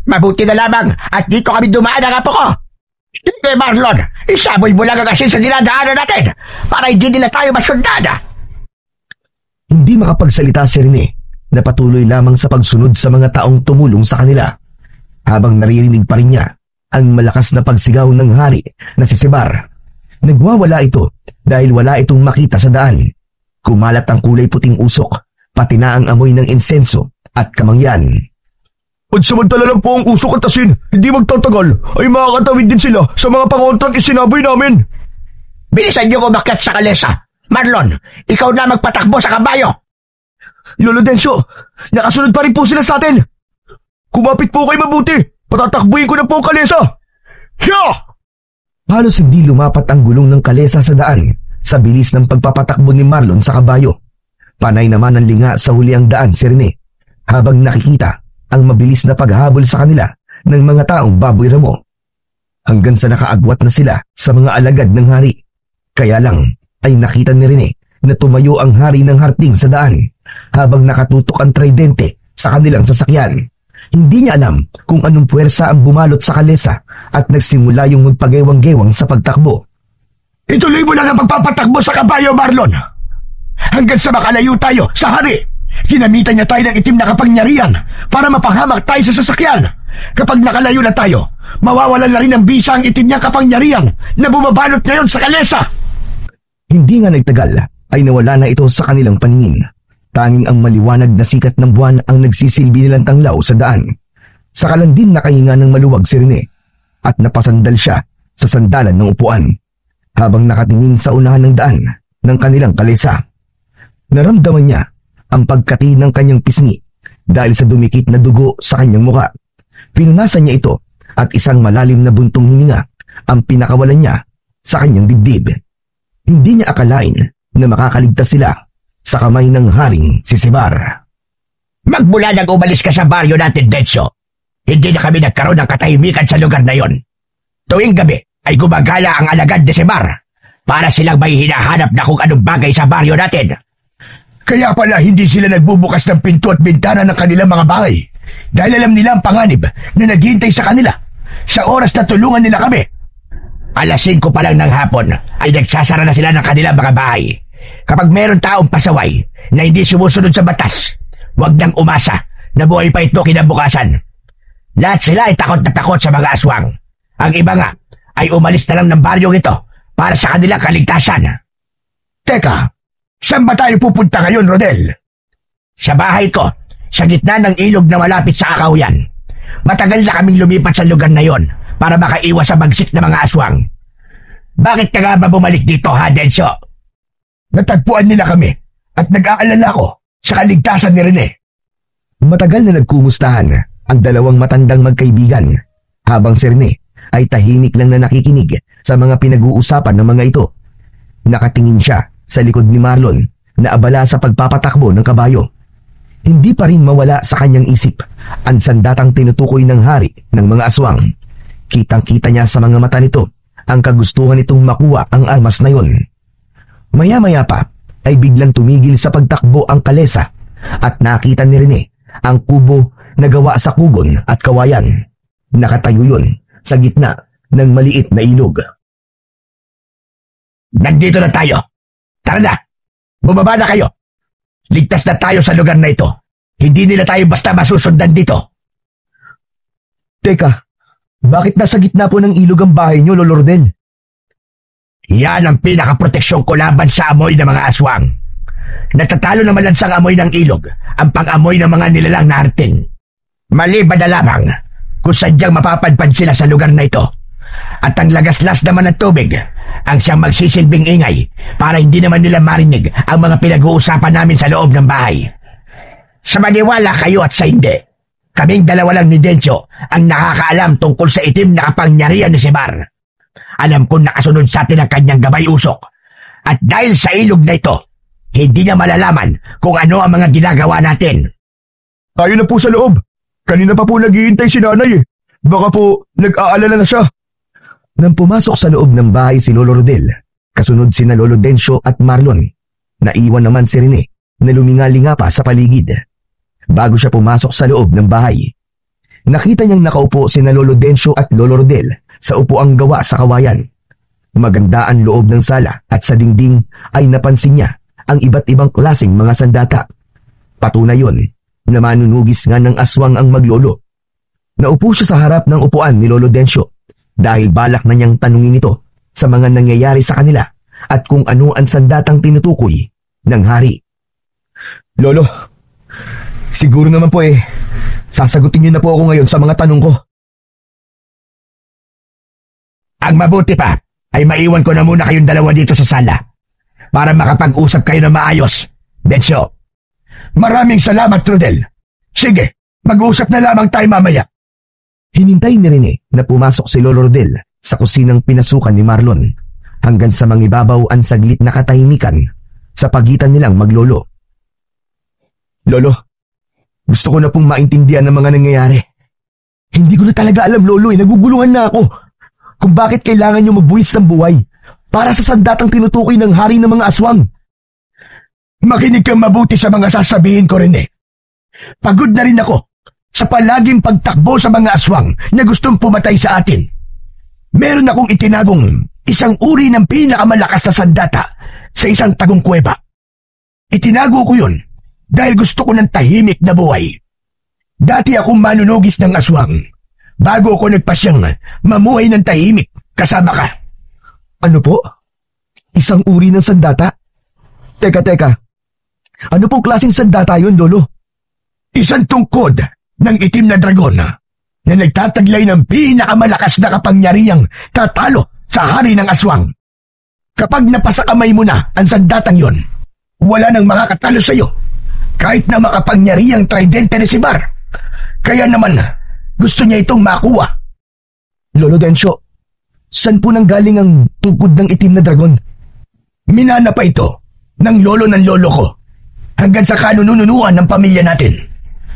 Mabuti na lamang at dito kami dumaan ang apo ko. Sige, Marlon, isaboy mo lang ang asin sa dinadaanan natin para hindi nila tayo masundan. Hindi makapagsalita si Rene na patuloy lamang sa pagsunod sa mga taong tumulong sa kanila, habang naririnig pa rin niya ang malakas na pagsigaw ng hari na si Sibar. Nagwawala ito dahil wala itong makita sa daan. Kumalat ang kulay puting usok, pati na ang amoy ng insenso at kamangyan. Pansamantala lang po ang usok at asin, hindi magtatagal ay makakatawid din sila sa mga pangontrang isinaboy namin. Bilisan niyo umakyat sa kalesa. Marlon, ikaw na magpatakbo sa kabayo. Lolo Densyo, nakasunod pa rin po sila sa atin. Kumapit po kayo mabuti, patatakbuhin ko na po ang kalesa. Hiya! Halos hindi lumapat ang gulong ng kalesa sa daan sa bilis ng pagpapatakbo ni Marlon sa kabayo. Panay naman ang linga sa huli ang daan si Rene, habang nakikita ang mabilis na paghabol sa kanila ng mga taong baboy ramo. Hanggang sa nakaagwat na sila sa mga alagad ng hari. Kaya lang ay nakita ni Rene na tumayo ang hari ng harting sa daan habang nakatutok ang tridente sa kanilang sasakyan. Hindi niya alam kung anong puwersa ang bumalot sa kalesa at nagsimula yung magpagewang-gewang sa pagtakbo. Ituloy mo lang ang pagpapatakbo sa kabayo, Marlon. Hanggang sa makalayo tayo sa hari. Ginamitan niya tayo ng itim na kapangyarihan para mapahamak tayo sa sasakyan. Kapag nakalayo na tayo, mawawalan na rin ng bisa ang itim niyang kapangyarihan na bumabalot ngayon sa kalesa. Hindi nga nagtagal ay nawala na ito sa kanilang paningin. Tanging ang maliwanag na sikat ng buwan ang nagsisilbi nilang tanglaw sa daan. Sa kalandin nakahinga ng maluwag si Rene. at napasandal siya sa sandalan ng upuan habang nakatingin sa unahan ng daan ng kanilang kalesa. Naramdaman niya ang pagkati ng kanyang pisngi dahil sa dumikit na dugo sa kanyang muka. Pinunasan niya ito at isang malalim na buntong hininga ang pinakawalan niya sa kanyang dibdib. Hindi niya akalain na makakaligtas sila sa kamay ng haring si Sebar. Magmula nang umalis ka sa baryo natin, Densyo, hindi na kami nagkaroon ng katahimikan sa lugar na yon. Tuwing gabi ay gumagala ang alagad de Sebar para silang may hinahanap na kung anong bagay sa baryo natin. Kaya pala hindi sila nagbubukas ng pinto at bintana ng kanilang mga bahay dahil alam nila ang panganib na naghihintay sa kanila sa oras na tulungan nila kami. Alas 5 pa lang ng hapon ay nagsasara na sila ng kanilang mga bahay. Kapag meron taong pasaway na hindi sumusunod sa batas, huwag nang umasa na buhay pa ito kinabukasan. Lahat sila ay takot na takot sa mga aswang. Ang iba nga ay umalis na lang ng baryong ito para sa kanilang kaligtasan. Teka, saan ba tayo pupunta ngayon, Rodel? Sa bahay ko, sa gitna ng ilog na malapit sa Akahuyan. Matagal na kaming lumipat sa lugar na yon para makaiwas sa bagsik ng mga aswang. Bakit ka nga ba bumalik dito, ha, Densyo? Natagpuan nila kami at nag-aalala ko sa kaligtasan ni Rene. Matagal na nagkumustahan ang dalawang matandang magkaibigan habang si Rene ay tahimik lang na nakikinig sa mga pinag-uusapan ng mga ito. Nakatingin siya sa likod ni Marlon na abala sa pagpapatakbo ng kabayo. Hindi pa rin mawala sa kanyang isip ang sandatang tinutukoy ng hari ng mga aswang. Kitang-kita niya sa mga mata nito ang kagustuhan nitong makuha ang armas na yon. Maya-maya pa ay biglang tumigil sa pagtakbo ang kalesa at nakita ni Rene ang kubo na gawa sa kugon at kawayan. Nakatayo yun sa gitna ng maliit na ilog. Nandito na tayo. Tara na! Bumaba na kayo! Ligtas na tayo sa lugar na ito. Hindi nila tayo basta masusundan dito. Teka, bakit nasa gitna po ng ilog ang bahay niyo, Lolo Rodel? Yan ang pinakaproteksyon ko laban sa amoy ng mga aswang. Natatalo naman lang sa amoy ng ilog ang pang-amoy ng mga nilalang narting. Maliban na lamang kung sadyang mapapadpad sila sa lugar na ito. At ang lagaslas naman ng tubig ang siyang magsisilbing ingay para hindi naman nila marinig ang mga pinag-uusapan namin sa loob ng bahay. Sa maniwala kayo at sa hindi, kaming dalawa lang ni Densyo ang nakakaalam tungkol sa itim na kapangyarihan ni Sebar. Alam kong nakasunod sa atin ang kanyang gabay usok. At dahil sa ilog na ito, hindi niya malalaman kung ano ang mga ginagawa natin. Tayo na po sa loob. Kanina pa po naghihintay si nanay eh. Baka po nag-aalala na siya. Nang pumasok sa loob ng bahay si Lolo Rodel, kasunod sina Lolo Densyo at Marlon, naiwan naman si Rene na lumingalinga pa sa paligid. Bago siya pumasok sa loob ng bahay, nakita niyang nakaupo sina Lolo Densyo at Lolo Rodel sa upuang gawa sa kawayan. Maganda ang loob ng sala at sa dingding ay napansin niya ang iba't ibang klaseng mga sandata. Patunay yon na manunugis nga ng aswang ang maglolo. Naupo siya sa harap ng upuan ni Lolo Densyo dahil balak na niyang tanungin ito sa mga nangyayari sa kanila at kung ano ang sandatang tinutukoy ng hari. Lolo, siguro naman po sasagutin niyo na po ako ngayon sa mga tanong ko. Ang mabuti pa ay maiwan ko na muna kayong dalawa dito sa sala para makapag-usap kayo na maayos, Densyo. Maraming salamat, Rodel. Sige, mag-uusap na lamang tayo mamaya. Hinintay ni Rene na pumasok si Lolo Rodel sa kusinang pinasukan ni Marlon hanggang sa mangibabaw ang saglit na katahimikan sa pagitan nilang maglolo. Lolo, gusto ko na pong maintindihan ang mga nangyayari. Hindi ko na talaga alam, Lolo, naguguluhan na ako kung bakit kailangan niyo magbuwis ng buhay para sa sandatang tinutukoy ng hari ng mga aswang. Makinig kang mabuti sa mga sasabihin ko, Rene. Pagod na rin ako sa palaging pagtakbo sa mga aswang na gustong pumatay sa atin. Meron akong itinagong isang uri ng pinakamalakas na sandata sa isang tagong kuweba. Itinago ko yun dahil gusto ko ng tahimik na buhay. Dati akong manunugis ng aswang bago ako nagpasyang mamuhay ng tahimik kasama ka. Ano po? Isang uri ng sandata? Teka. Ano pong klaseng sandata yun, Lolo? Isang tungkod ng itim na dragon na nagtataglay ng pinakamalakas na kapangyarihang tatalo sa hari ng aswang. Kapag napasakamay mo na ang sandatang yon, wala nang makakatalo sa iyo, kahit na makapangyarihang tridente ni Sibar. Kaya naman, gusto niya itong makuha. Lolo Densyo, saan po nanggaling ang tungkod ng itim na dragon? Minana pa ito ng lolo ko hanggang sa kanununuan ng pamilya natin.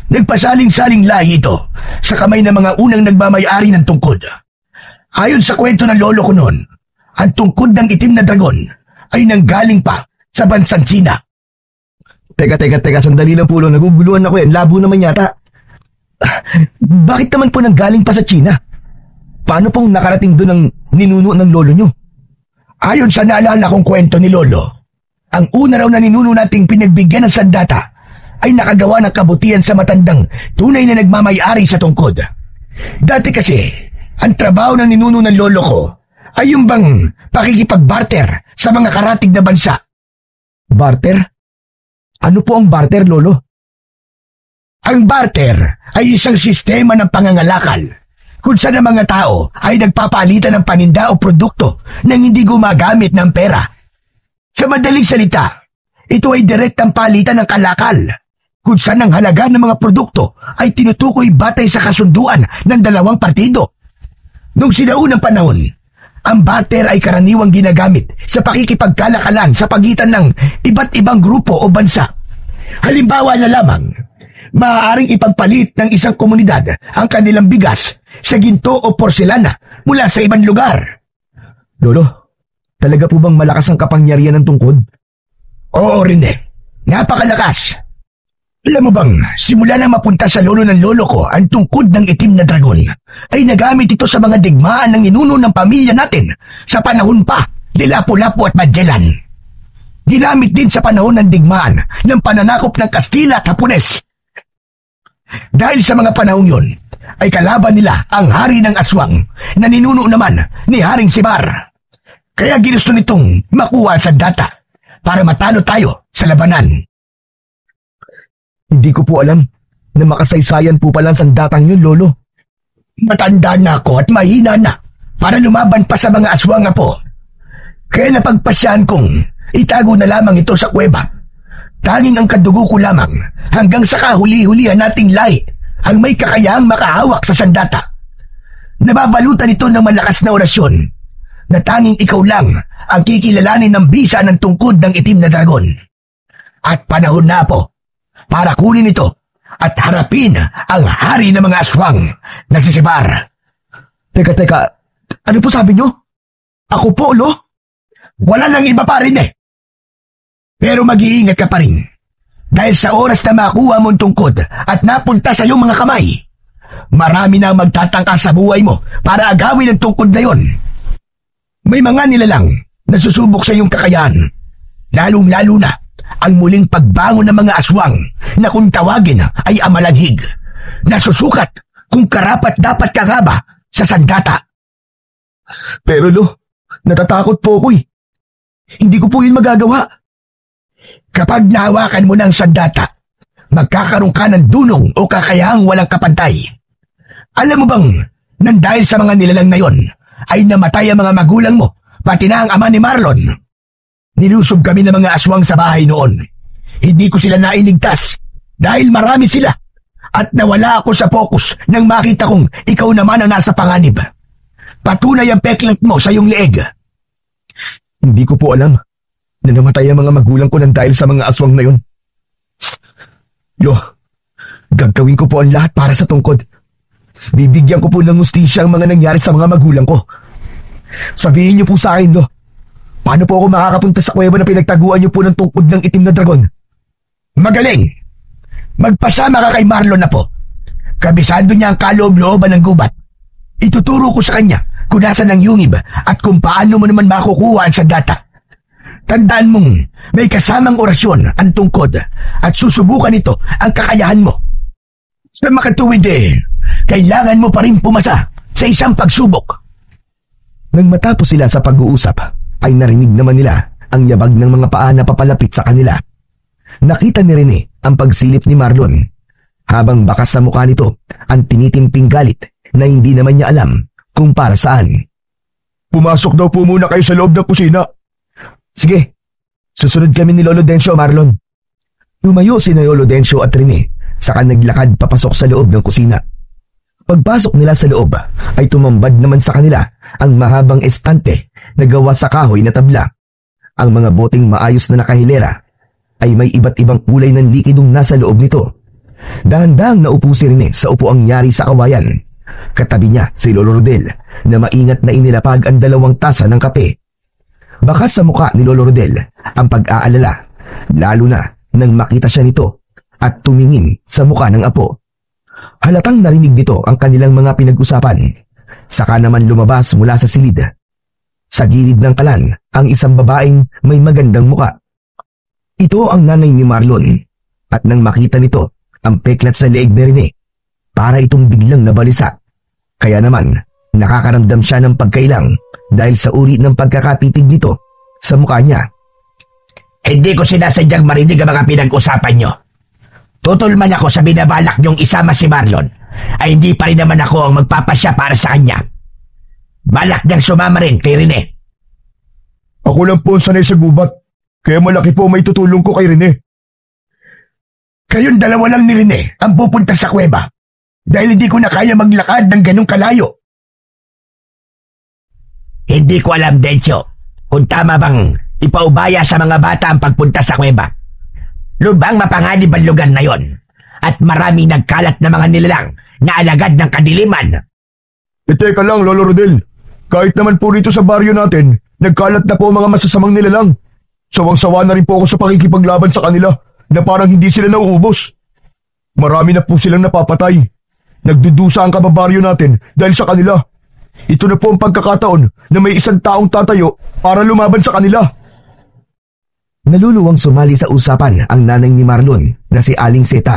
Nagpasaling-saling lahi ito sa kamay ng mga unang nagmamay-ari ng tungkod. Ayon sa kwento ng lolo ko noon, ang tungkod ng itim na dragon ay nanggaling pa sa bansang China. Teka, sandali lang po, naguguluhan ako yan. Labo naman yata. Bakit naman po nanggaling pa sa China? Paano pong nakarating doon ang ninuno ng lolo nyo? Ayon sa naalala kong kwento ni lolo, ang una raw na ninuno nating pinagbigyan ng sandata ay nakagawa ng kabutihan sa matandang tunay na nagmamay-ari sa tungkod. Dati kasi, ang trabaho ng ninuno ng lolo ko ay yung bang pakikipag-barter sa mga karatig na bansa. Barter? Ano po ang barter, lolo? Ang barter ay isang sistema ng pangangalakal kung saan ang mga tao ay nagpapalitan ng paninda o produkto nang hindi gumagamit ng pera. Sa madaling salita, ito ay direktang palitan ng kalakal kung saan ang halaga ng mga produkto ay tinutukoy batay sa kasunduan ng dalawang partido. Nung sinaunang panahon, ang barter ay karaniwang ginagamit sa pakikipagkalakalan sa pagitan ng iba't ibang grupo o bansa. Halimbawa na lamang, maaaring ipagpalit ng isang komunidad ang kanilang bigas sa ginto o porselana mula sa ibang lugar. Lolo, talaga po bang malakas ang kapangyarihan ng tungkod? Oo, Rene. Napakalakas. Alam mo bang, simula nang mapunta sa lolo ng lolo ko ang tungkod ng itim na dragon, ay nagamit ito sa mga digmaan ng ninuno ng pamilya natin sa panahon pa ni Lapu-Lapu at Magellan. Ginamit din sa panahon ng digmaan ng pananakop ng Kastila at Hapones. Dahil sa mga panahong yun, ay kalaban nila ang hari ng aswang na ninuno naman ni Haring Sibar. Kaya ginusto nitong makuha ang sandata para matalo tayo sa labanan. Hindi ko po alam na makasaysayan po pala ang sandatang yun, lolo. Matanda na ako at mahina na para lumaban pa sa mga aswang po. Kaya napagpasyahan kong itago na lamang ito sa kuweba. Tanging ang kadugo ko lamang hanggang sa kahuli-hulihan nating lahi ang may kakayahang makahawak sa sandata. Nababalutan ito ng malakas na orasyon na tanging ikaw lang ang kikilalanin ng bisa ng tungkod ng itim na dragon. At panahon na po para kunin ito at harapin ang hari ng mga aswang na si Sibar. Teka, ano po sabi nyo? Ako po, lo? Wala nang iba pa rin eh. Pero mag-iingat ka pa rin. Dahil sa oras na makuha mo ang tungkod at napunta sa iyong mga kamay, marami na magtatangka sa buhay mo para agawin ang tungkod na yon. May mga nilalang na susubok sa iyong kakayahan, lalong-lalo na ang muling pagbangon ng mga aswang na kung tawagin ay amalanhig, nasusukat kung karapat-dapat ka nga ba sa sandata. Pero lo, natatakot po ako eh. Hindi ko po yun magagawa. Kapag nahawakan mo ng sandata, magkakaroon ka ng dunong o kakayahang walang kapantay. Alam mo bang, nang dahil sa mga nilalang na yon, ay namatay ang mga magulang mo, pati na ang ama ni Marlon. Nilusob kami ng mga aswang sa bahay noon. Hindi ko sila nailigtas dahil marami sila at nawala ako sa focus nang makita kong ikaw naman ang nasa panganib. Patunay ang peklat mo sa iyong leeg. Hindi ko po alam na namatay ang mga magulang ko nang dahil sa mga aswang na yun. Lo, gagawin ko po ang lahat para sa tungkod. Bibigyan ko po ng hustisya ang mga nangyari sa mga magulang ko. Sabihin niyo po sa akin, lo, paano po ako makakapunta sa kuweba na pinagtaguan niyo po ng tungkod ng itim na dragon? Magaling! Magpasama ka kay Marlon na po. Kabisado niya ang kaloob-looban ng gubat. Ituturo ko sa kanya kung nasan ang yungib at kung paano mo naman makukuha ang sandata. Tandaan mong may kasamang orasyon ang tungkod at susubukan ito ang kakayahan mo. Sa makatuwid kailangan mo pa rin pumasa sa isang pagsubok. Nang matapos sila sa pag-uusap, ay narinig naman nila ang yabag ng mga paa na papalapit sa kanila. Nakita ni Rene ang pagsilip ni Marlon. Habang bakas sa mukha nito ang tinitimping galit na hindi naman niya alam kung para saan. Pumasok daw po muna kayo sa loob ng kusina. Sige, susunod kami ni Lolo Dencio, Marlon. Lumayo si Lolo Dencio at Rene, saka naglakad papasok sa loob ng kusina. Pagpasok nila sa loob, ay tumambad naman sa kanila ang mahabang estante na gawa sa kahoy na tabla. Ang mga boteng maayos na nakahilera ay may iba't ibang kulay ng likidong nasa loob nito. Dahan-dahang naupo si Rene sa upuang yari sa kawayan. Katabi niya si Lolo Rodel na maingat na inilapag ang 2 tasa ng kape. Bakas sa muka ni Lolo Rodel ang pag-aalala, lalo na nang makita siya nito at tumingin sa muka ng apo. Halatang narinig nito ang kanilang mga pinag-usapan. Saka naman lumabas mula sa silid. Sa gilid ng kalan ang isang babaeng may magandang muka. Ito ang nanay ni Marlon, at nang makita nito ang peklat sa leeg ni Rene, para itong biglang nabalisa. Kaya naman nakakaramdam siya ng pagkailang dahil sa uri ng pagkakatitig nito sa mukha niya. Hindi ko sinasadyang marinig ang mga pinag-usapan nyo. Tutol man ako sa binabalak nyong isama si Marlon, ay hindi pa rin naman ako ang magpapasya para sa kanya. Balak niyang sumama rin kay Rene. Ako lang po ang sanay sa gubat, kaya malaki po may tutulong ko kay Rene. Kayong 2 lang ni Rene ang pupunta sa kuweba dahil hindi ko na kaya maglakad ng ganong kalayo. Hindi ko alam, Dencio, kung tama bang ipaubaya sa mga bata ang pagpunta sa kuweba. Lubang mapanganib ang lugar na yon, at marami nagkalat na mga nilalang na alagad ng kadiliman. Teka lang, Lolo Rodel. Kahit naman po rito sa baryo natin, nagkalat na po mga masasamang nilalang. Sawang-sawa na rin po ako sa pakikipaglaban sa kanila na parang hindi sila nauubos. Marami na po silang napapatay. Nagdudusa ang kababaryo natin dahil sa kanila. Ito na po ang pagkakataon na may isang taong tatayo para lumaban sa kanila. Naluluwang sumali sa usapan ang nanay ni Marlon na si Aling Seta.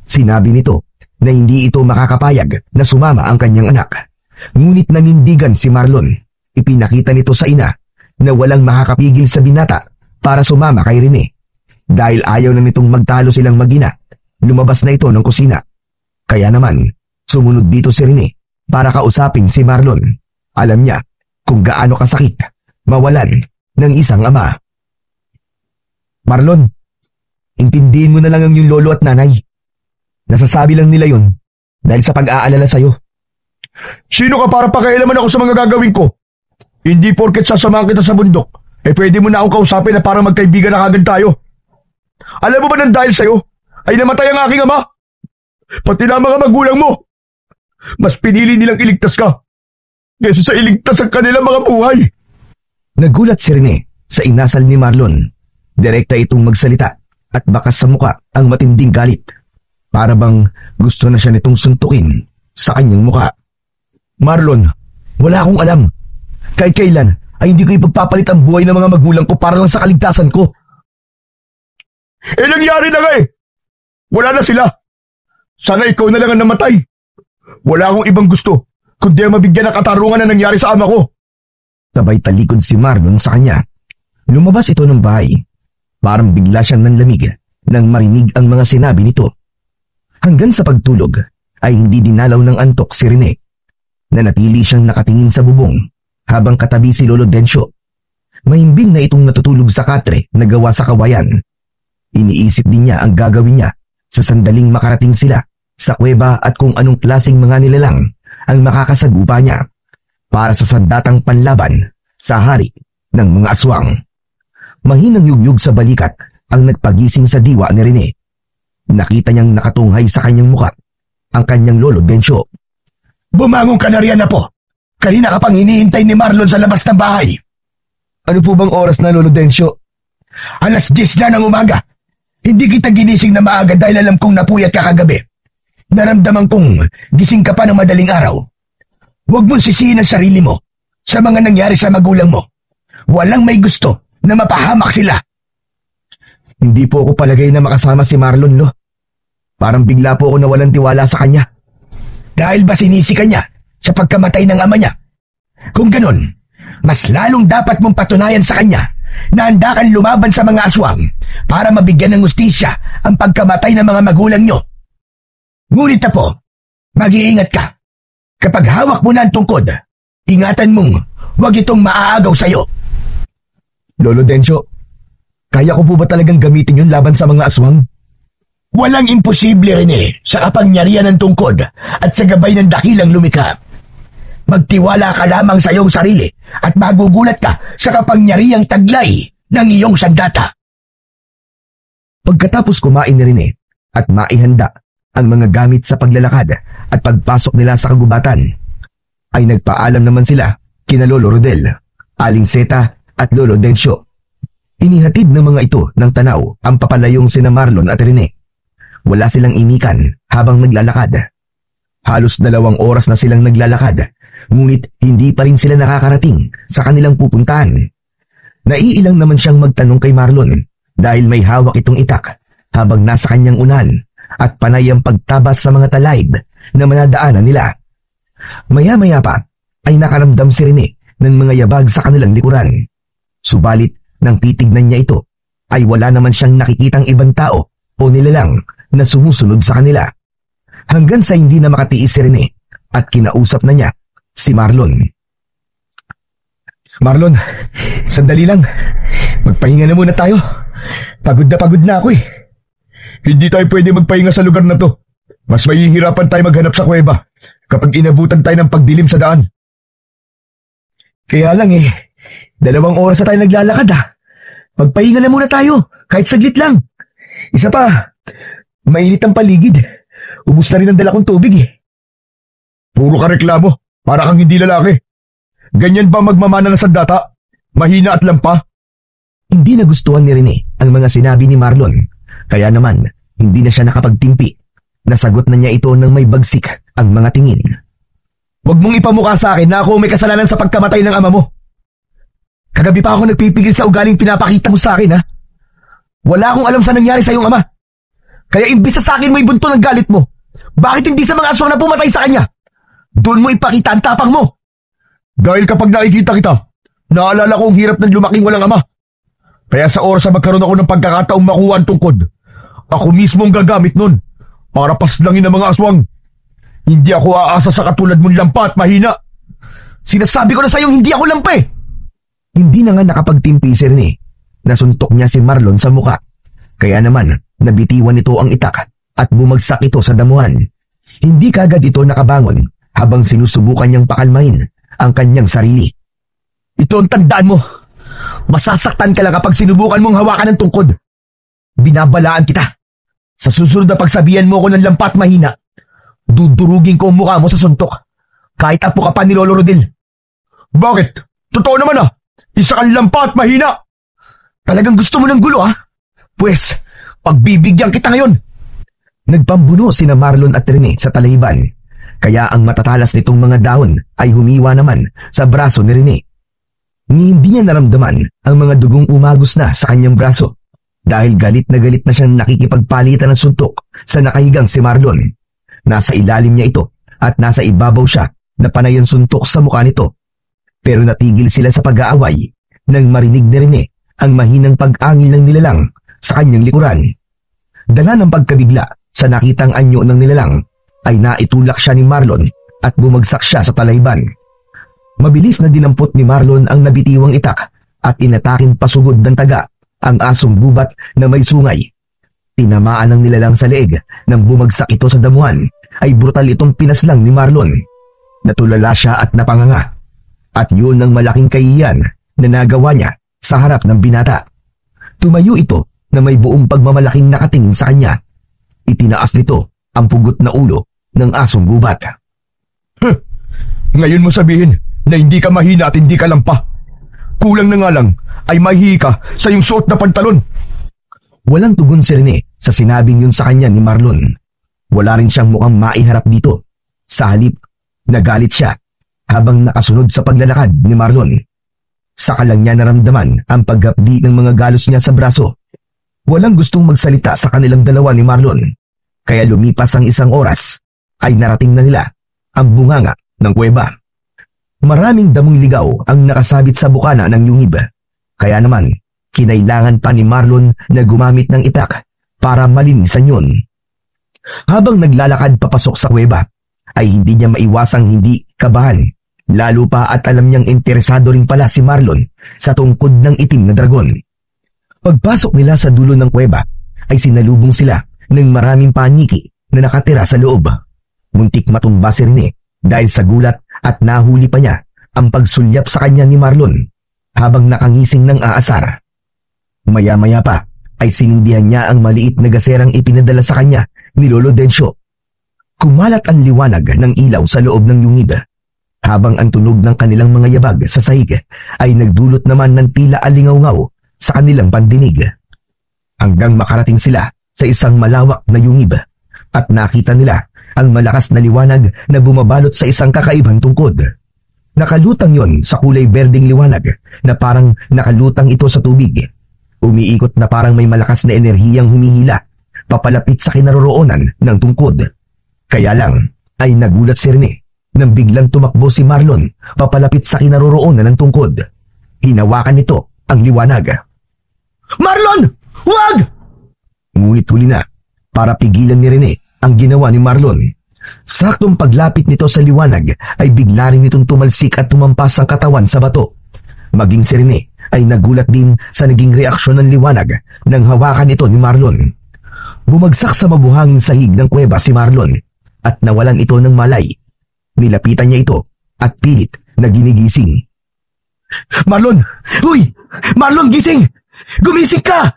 Sinabi nito na hindi ito makakapayag na sumama ang kanyang anak. Ngunit nanindigan si Marlon. Ipinakita nito sa ina na walang makakapigil sa binata para sumama kay Rene. Dahil ayaw na nitong magtalo silang mag-ina, lumabas na ito ng kusina. Kaya naman, sumunod dito si Rene para kausapin si Marlon. Alam niya kung gaano kasakit mawalan ng isang ama. Marlon, intindihin mo na lang ang iyong lolo at nanay. Nasasabi lang nila yun dahil sa pag-aalala sa'yo. Sino ka para pakialaman ako sa mga gagawin ko? Hindi porket sasamahan kita sa bundok, pwede mo na akong kausapin na parang magkaibigan na kagad tayo. Alam mo ba nang dahil sa'yo, ay namatay ang aking ama? Pati na mga magulang mo. Mas pinili nilang iligtas ka kaysa sa iligtas ang kanilang mga buhay. Nagulat si Rene sa inasal ni Marlon. Direkta itong magsalita at bakas sa muka ang matinding galit. Para bang gusto na siya nitong suntukin sa kanyang muka. Marlon, wala akong alam. Kahit kailan ay hindi ko ipagpapalit ang buhay ng mga magulang ko para lang sa kaligtasan ko. Nangyari na nga eh. Wala na sila. Sana ikaw na lang ang namatay. Wala akong ibang gusto kundi ang mabigyan ng katarungan na nangyari sa ama ko. Sabay talikod si Marlon sa kanya. Lumabas ito ng bahay. Parang bigla siyang nanlamig nang marinig ang mga sinabi nito. Hanggang sa pagtulog ay hindi dinalaw ng antok si Rene. Nanatili siyang nakatingin sa bubong habang katabi si Lolo Dencio. Mahimbing na itong natutulog sa katre na gawa sa kawayan. Iniisip din niya ang gagawin niya sa sandaling makarating sila sa kuweba at kung anong klaseng mga nilalang ang makakasagupa niya para sa sandatang panlaban sa hari ng mga aswang. Mahinang yugyug sa balikat ang nagpagising sa diwa ni Rene. Nakita niyang nakatunghay sa kanyang muka ang kanyang Lolo Dencio. Bumangon ka na riyan na po. Kanina ka pang hinihintay ni Marlon sa labas ng bahay. Ano po bang oras na, Lolo Dencio? 10:00 na ng umaga. Hindi kita ginising na maaga dahil alam kong napuyat ka kagabi. Naramdaman kong gising ka pa ng madaling araw. Huwag mong sisihin ang sarili mo sa mga nangyari sa magulang mo. Walang may gusto na mapahamak sila. Hindi po ako palagay na makasama si Marlon, no? Parang bigla po ako nawalan tiwala sa kanya. Dahil ba sinisi ka niya sa pagkamatay ng ama niya? Kung ganon, mas lalong dapat mong patunayan sa kanya na handa kang lumaban sa mga aswang para mabigyan ng hustisya ang pagkamatay ng mga magulang niyo. Ngunit na po, mag-iingat ka. Kapag hawak mo na ang tungkod, ingatan mong huwag itong maaagaw sa'yo. Lolo Densyo, kaya ko po ba talagang gamitin yun laban sa mga aswang? Walang imposible, Rene, sa kapangyarihan ng tungkod at sa gabay ng dakilang lumikha. Magtiwala ka lamang sa iyong sarili at magugulat ka sa kapangyarihang taglay ng iyong sandata. Pagkatapos kumain ni Rene at maihanda ang mga gamit sa paglalakad at pagpasok nila sa kagubatan, ay nagpaalam naman sila kina Lolo Rodel, Aling Seta at Lolo Densyo. Inihatid ng mga ito ng tanaw ang papalayong sina Marlon at Rene. Wala silang imikan habang naglalakad. Halos 2 oras na silang naglalakad, ngunit hindi pa rin sila nakakarating sa kanilang pupuntahan. Naiilang naman siyang magtanong kay Marlon dahil may hawak itong itak habang nasa kanyang unan at panay ang pagtabas sa mga talayb na manadaanan nila. Maya-maya pa ay nakaramdam si Rene ng mga yabag sa kanilang likuran. Subalit nang titignan niya ito, ay wala naman siyang nakikitang ibang tao o nilalang na sumusunod sa kanila. Hanggang sa hindi na makatiis si Rene at kinausap na niya si Marlon. Marlon, sandali lang. Magpahinga na muna tayo. Pagod na ako eh. Hindi tayo pwede magpahinga sa lugar na to. Mas mahihirapan tayo maghanap sa kuweba kapag inabutan tayo ng pagdilim sa daan. Kaya lang 2 oras na tayo naglalakad ah. Magpahinga na muna tayo, kahit saglit lang. Isa pa, mainit ang paligid. Ubus na rin ang dala kong tubig eh. Puro ka reklamo, para kang hindi lalaki. Ganyan ba magmamana ng sandata? Mahina at lampa? Hindi nagustuhan ni Rene ang mga sinabi ni Marlon, kaya naman hindi na siya nakapagtimpi. Nasagot na niya ito nang may bagsik ang mga tingin. Huwag mong ipamukha sa akin na ako may kasalanan sa pagkamatay ng ama mo. Kagabi pa ako nagpipigil sa ugaling pinapakita mo sa akin ha. Wala akong alam sa nangyari sa iyong ama. Kaya imbis na sa akin mo ibunto ng galit mo, bakit hindi sa mga aswang na pumatay sa kanya? Doon mo ipakita ang tapang mo. Dahil kapag nakikita kita, naalala ko ang hirap ng lumaking walang ama. Kaya sa oras na magkaroon ako ng pagkakataong makuha ang tungkod, ako mismo ang gagamit nun para paslangin ang mga aswang. Hindi ako aasa sa katulad mong lampa at mahina. Sinasabi ko na sa iyong hindi ako lampa eh. Hindi na nga nakapagtimpi si Rene. Nasuntok niya si Marlon sa muka. Kaya naman, nabitiwan nito ang itak at bumagsak ito sa damuhan. Hindi kagad ito nakabangon habang sinusubukan niyang pakalmahin ang kanyang sarili. Ito ang tandaan mo. Masasaktan ka lang kapag sinubukan mong hawakan ng tungkod. Binabalaan kita. Sa susunod na pagsabihan mo ko ng lampa at mahina, dudurugin ko ang mukha mo sa suntok. Kahit apo ka pa ni Lolo Rodel. Bakit? Totoo naman ah. Isa kang lampa at mahina. Talagang gusto mo ng gulo ah? Pwes, pagbibigyan kita ngayon. Nagpambuno sina Marlon at Rene sa talahiban. Kaya ang matatalas nitong mga dahon ay humiwa naman sa braso ni Rene. Hindi niya naramdaman ang mga dugong umagos na sa kanyang braso dahil galit na siyang nakikipagpalitan ng suntok sa nakahigang si Marlon. Nasa ilalim niya ito at nasa ibabaw siya na panay ang suntok sa mukha nito. Pero natigil sila sa pag-aaway nang marinig ni Rene ang mahinang pag-angil ng nilalang sa kanyang likuran. Dala ng pagkabigla sa nakitang anyo ng nilalang ay naitulak siya ni Marlon at bumagsak siya sa talayban. Mabilis na dinampot ni Marlon ang nabitiwang itak at inataking pasugod ng taga ang asong gubat na may sungay. Tinamaan ng nilalang sa leeg nang bumagsak ito sa damuhan ay brutal itong pinaslang ni Marlon. Natulala siya at napanganga. At yun ang malaking kahihiyan na nagawa niya sa harap ng binata. Tumayo ito na may buong pagmamalaking nakatingin sa kanya. Itinaas nito ang pugot na ulo ng asong gubat. Ngayon mo sabihin na hindi ka mahina at hindi ka lampa. Kulang na nga lang ay mahihi ka sa iyong suot na pantalon. Walang tugon si Rene sa sinabing yun sa kanya ni Marlon. Wala rin siyang mukhang maiharap dito. Sa halip, nagalit siya habang nakasunod sa paglalakad ni Marlon. Saka lang niya naramdaman ang paghapdi ng mga galos niya sa braso. Walang gustong magsalita sa kanilang dalawa ni Marlon. Kaya lumipas ang 1 oras ay narating na nila ang bunganga ng kuweba. Maraming damong ligaw ang nakasabit sa bukana ng yungib. Kaya naman, kinailangan pa ni Marlon na gumamit ng itak para malinisan yun. Habang naglalakad papasok sa kuweba, ay hindi niya maiwasang hindi kabahan. Lalo pa at alam niyang interesado rin pala si Marlon sa tungkod ng itim na dragon. Pagpasok nila sa dulo ng kuweba ay sinalubong sila ng maraming paniki na nakatira sa loob. Muntik matumba si Rene dahil sa gulat at nahuli pa niya ang pagsulyap sa kanya ni Marlon habang nakangising ng aasar. Maya-maya pa ay sinindihan niya ang maliit na gaserang ipinadala sa kanya ni Lolo Densyo. Kumalat ang liwanag ng ilaw sa loob ng yungib, habang ang tunog ng kanilang mga yabag sa sahig ay nagdulot naman ng tila alingaw-ngaw sa kanilang pandinig. Hanggang makarating sila sa isang malawak na yungib at nakita nila ang malakas na liwanag na bumabalot sa isang kakaibang tungkod. Nakalutang yon sa kulay berdeng liwanag na parang nakalutang ito sa tubig. Umiikot na parang may malakas na enerhiyang humihila papalapit sa kinaroroonan ng tungkod. Kaya lang ay nagulat si Rene nang biglang tumakbo si Marlon papalapit sa kinaroroonan ng tungkod. Hinawakan nito ang liwanag. "Marlon! Huwag!" Ngunit huli na para pigilan ni Rene ang ginawa ni Marlon. Saktong paglapit nito sa liwanag ay bigla rin itong tumalsik at tumampas ang katawan sa bato. Maging si Rene ay nagulat din sa naging reaksyon ng liwanag nang hawakan ito ni Marlon. Bumagsak sa mabuhanging sahig ng kuweba si Marlon at nawalan ito ng malay. Nilapitan niya ito at pilit na ginigising. "Marlon! Uy! Marlon, gising! Gumising ka!"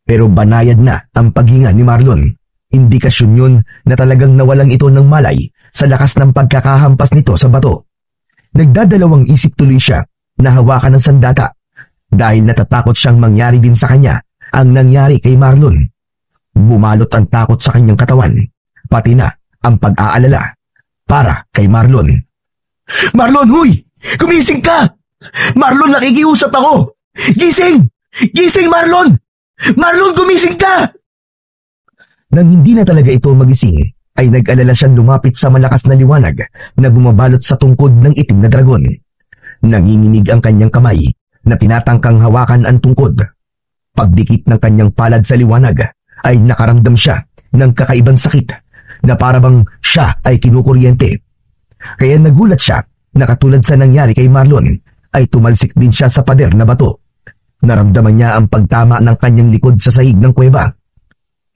Pero banayad na ang paghinga ni Marlon. Indikasyon yun na talagang nawalan ito ng malay sa lakas ng pagkakahampas nito sa bato. Nagdadalawang isip tuloy siya na hawakan ng sandata dahil natatakot siyang mangyari din sa kanya ang nangyari kay Marlon. Bumalot ang takot sa kanyang katawan, pati na ang pag-aalala para kay Marlon. "Marlon, huy! Gumising ka! Marlon, nakikiusap ako! Gising! Gising, Marlon! Marlon, gumising ka!" Nang hindi na talaga ito magising, ay nag-alala siyang lumapit sa malakas na liwanag na bumabalot sa tungkod ng itim na dragon. Nanginginig ang kanyang kamay na tinatangkang hawakan ang tungkod. Pagdikit ng kanyang palad sa liwanag, ay nakaramdam siya ng kakaibang sakit na parabang siya ay kinukuryente. Kaya nagulat siya na katulad sa nangyari kay Marlon, ay tumalsik din siya sa pader na bato. Naramdaman niya ang pagtama ng kanyang likod sa sahig ng kuweba.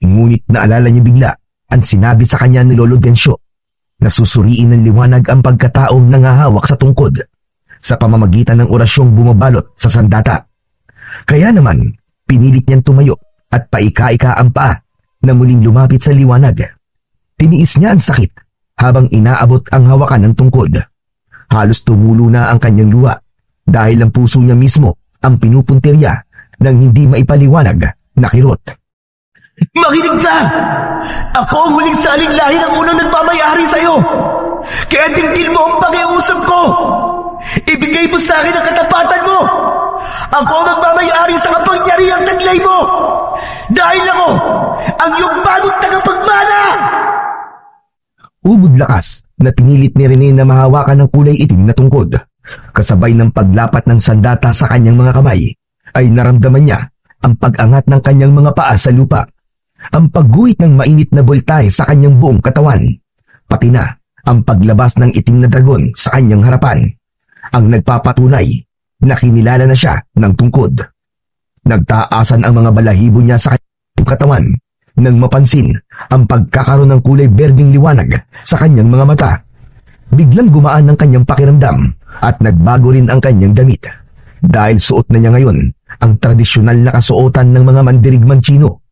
Ngunit naalala niya bigla ang sinabi sa kanya ni Lolo Densyo na susuriin ng liwanag ang pagkataong nangahawak sa tungkod sa pamamagitan ng orasyong bumabalot sa sandata. Kaya naman, pinilit niyang tumayo at paika-ika ang paa na muling lumapit sa liwanag. Tiniis niya ang sakit habang inaabot ang hawakan ng tungkod. Halos tumulo na ang kanyang luha dahil ang puso niya mismo ang pinupuntirya ng hindi maipaliwanag na kirot. "Makinig ka! Ako ang huling saling lahi ng unang nagmamayari sa'yo! Kaya tingin mo ang pakiusap ko! Ibigay mo sa akin ang katapatan mo! Ako ang magmamayari sa kapangyarihang taglay mo! Dahil ako ang iyong bagong tagapagmana!" Ubod lakas na pinilit ni Rene na mahawakan ng kulay itim na tungkod. Kasabay ng paglapat ng sandata sa kanyang mga kamay, ay naramdaman niya ang pag-angat ng kanyang mga paa sa lupa, ang pagguhit ng mainit na boltahe sa kanyang buong katawan, pati na ang paglabas ng itim na dragon sa kanyang harapan, ang nagpapatunay na kinilala na siya ng tungkod. Nagtaasan ang mga balahibo niya sa kanyang katawan nang mapansin ang pagkakaroon ng kulay berdeng liwanag sa kanyang mga mata. Biglang gumaan ang kanyang pakiramdam at nagbago rin ang kanyang damit dahil suot na niya ngayon ang tradisyonal na kasuotan ng mga mandirigmang Tsino,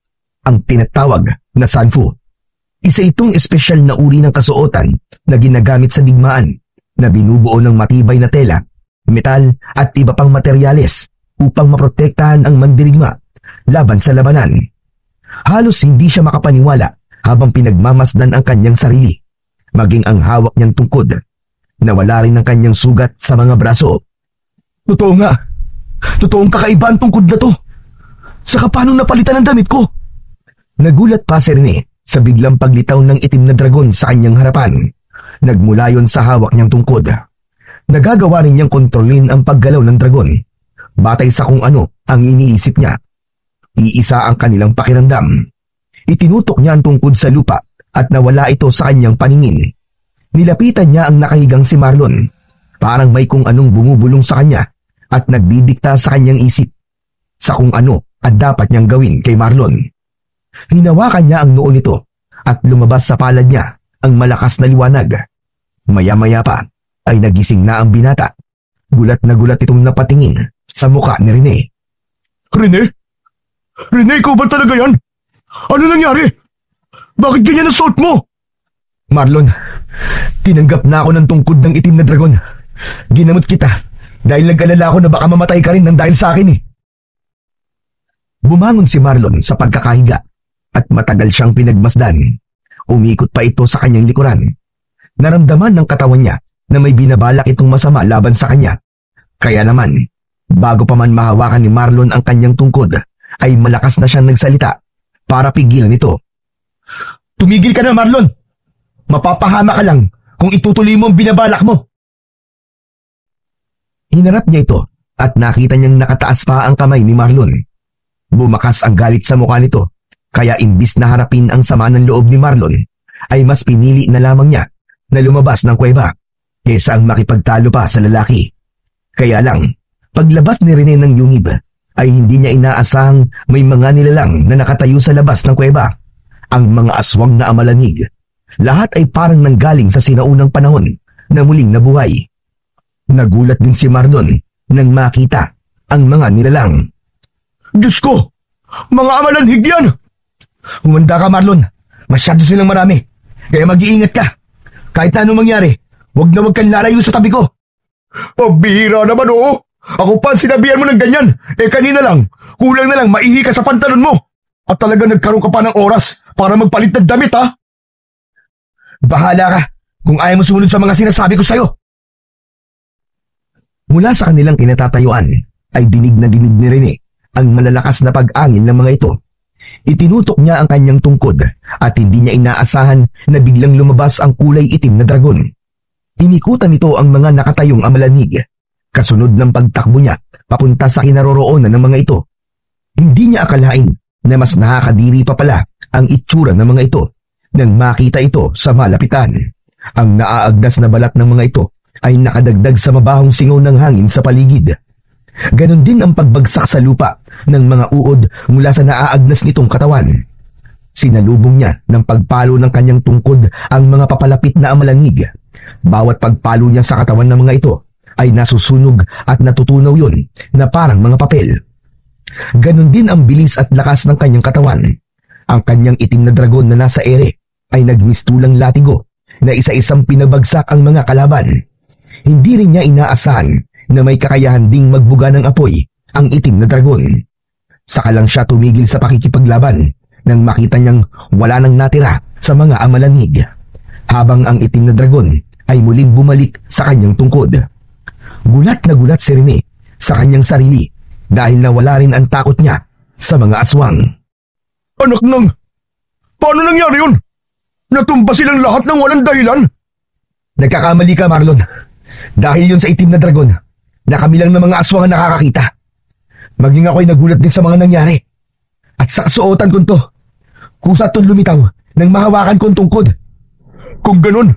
ang tinatawag na sanfu. Isa itong espesyal na uri ng kasuotan na ginagamit sa digmaan na binubuo ng matibay na tela, metal at iba pang materyales upang maprotektahan ang mandirigma laban sa labanan. Halos hindi siya makapaniwala habang pinagmamasdan ang kanyang sarili, maging ang hawak niyang tungkod. Nawala rin ang kanyang sugat sa mga braso. "Totoo nga. Totoong kakaiba ang tungkod na to. Saka paano napalitan ang damit ko?" Nagulat pa si Rene sa biglang paglitaw ng itim na dragon sa kanyang harapan. Nagmula yon sa hawak niyang tungkod. Nagagawa rin niyang kontrolin ang paggalaw ng dragon, batay sa kung ano ang iniisip niya. Iisa ang kanilang pakiramdam. Itinutok niya ang tungkod sa lupa at nawala ito sa kanyang paningin. Nilapitan niya ang nakahigang si Marlon. Parang may kung anong bumubulong sa kanya at nagdidikta sa kanyang isip sa kung ano ang dapat niyang gawin kay Marlon. Hinawakan niya ang noo nito at lumabas sa palad niya ang malakas na liwanag. Maya-maya pa ay nagising na ang binata. Gulat na gulat itong napatingin sa mukha ni Rene. Rene? Rene, ikaw ba talaga yan? Ano nangyari? Bakit ganyan ang suot mo? Marlon, tinanggap na ako ng tungkod ng itim na dragon. Ginamot kita dahil nag-alala ako na baka mamatay ka rin nang dahil sa akin eh. Bumangon si Marlon sa pagkakahiga at matagal siyang pinagmasdan. Umikot pa ito sa kanyang likuran. Naramdaman ng katawan niya na may binabalak itong masama laban sa kanya. Kaya naman, bago pa man mahawakan ni Marlon ang kanyang tungkod, ay malakas na siyang nagsalita para pigilan ito. Tumigil ka na, Marlon! Mapapahama ka lang kung itutuloy mo ang binabalak mo. Hinarap niya ito at nakita niyang nakataas pa ang kamay ni Marlon. Bumakas ang galit sa mukha nito, kaya imbis na harapin ang sama ng loob ni Marlon, ay mas pinili na lamang niya na lumabas ng kuweba kaysa ang makipagtalo pa sa lalaki. Kaya lang, paglabas ni Rene ng yungib, ay hindi niya inaasahang may mga nilalang na nakatayo sa labas ng kuweba. Ang mga aswang na amalanig. Lahat ay parang nanggaling sa sinaunang panahon na muling nabuhay. Nagulat din si Marlon nang makita ang mga nilalang. Diyos ko! Mga amalanhig yan! Humanda ka, Marlon. Masyado silang marami. Kaya mag-iingat ka. Kahit na anong mangyari, wag na wag kang lalayo sa tabi ko. Pabihira naman, oo! Ako pa sinabihan mo ng ganyan. Kanina lang, kulang na lang maihi ka sa pantalon mo. At talaga nagkaroon ka pa ng oras para magpalit ng damit, ha? Bahala ka kung ayaw mo sumunod sa mga sinasabi ko sa'yo. Mula sa kanilang kinatatayuan, ay dinig na dinig ni Rene ang malalakas na pag-angin ng mga ito. Itinutok niya ang kanyang tungkod at hindi niya inaasahan na biglang lumabas ang kulay itim na dragon. Inikutan nito ang mga nakatayong amalanig. Kasunod ng pagtakbo niya papunta sa kinaroroonan ng mga ito. Hindi niya akalain na mas nakakadiri pa pala ang itsura ng mga ito nang makita ito sa malapitan. Ang naaagnas na balat ng mga ito ay nakadagdag sa mabahong singaw ng hangin sa paligid. Ganon din ang pagbagsak sa lupa ng mga uod mula sa naaagnas nitong katawan. Sinalubong niya ng pagpalo ng kanyang tungkod ang mga papalapit na amalanig. Bawat pagpalo niya sa katawan ng mga ito ay nasusunog at natutunaw yun na parang mga papel. Ganon din ang bilis at lakas ng kanyang katawan. Ang kanyang itim na dragon na nasa ere ay nagmistulang latigo na isa-isang pinabagsak ang mga kalaban. Hindi rin niya inaasahan na may kakayahan ding magbuga ng apoy ang itim na dragon. Saka lang siya tumigil sa pakikipaglaban nang makita niyang wala nang natira sa mga amalanig, habang ang itim na dragon ay muling bumalik sa kanyang tungkod. Gulat na gulat si Rene sa kanyang sarili dahil nawala rin ang takot niya sa mga aswang. Anak nang! Paano nangyari yun? Natumba silang lahat ng walang dahilan? Nagkakamali ka, Marlon. Dahil yun sa itim na dragon na kami lang ng mga aswang ang nakakakita. Maging ako'y nagulat din sa mga nangyari. At sa kasuotan ko to, kusa itong lumitaw nang mahawakan kong tungkod. Kung ganun,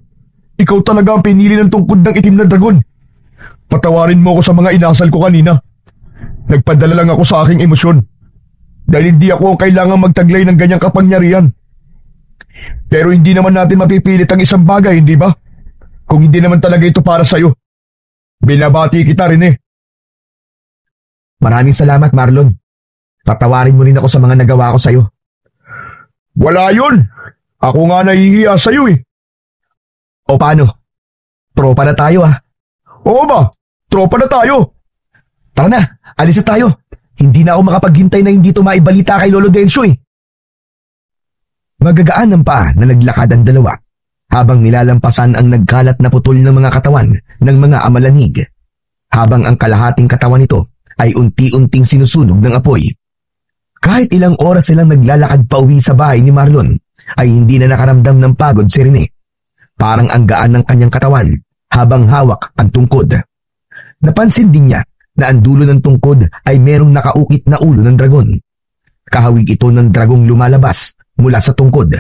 ikaw talaga ang pinili ng tungkod ng itim na dragon. Patawarin mo ako sa mga inasal ko kanina. Nagpadala lang ako sa aking emosyon. Dahil hindi ako ang kailangang magtaglay ng ganyang kapangyarihan. Pero hindi naman natin mapipilit ang isang bagay, hindi ba? Kung hindi naman talaga ito para sa'yo. Binabati kita rin eh. Maraming salamat, Marlon. Patawarin mo rin ako sa mga nagawa ko sa'yo. Wala yun. Ako nga nahihiya sa'yo eh. O paano? Tropa na tayo ah. Oo ba? Tropa na tayo. Tara na, alis na tayo. Hindi na ako makapaghintay na hindi ito maibalita kay Lolo Densyo eh. Magagaan ng paa na naglakad ang dalawa habang nilalampasan ang nagkalat na putol ng mga katawan ng mga amalanig, habang ang kalahating katawan nito ay unti-unting sinusunog ng apoy. Kahit ilang oras silang naglalakad pa uwi sa bahay ni Marlon, ay hindi na nakaramdam ng pagod si Rene. Parang ang gaan ng kanyang katawan habang hawak ang tungkod. Napansin din niya na ang dulo ng tungkod ay merong nakaukit na ulo ng dragon. Kahawig ito ng dragong lumalabas mula sa tungkod.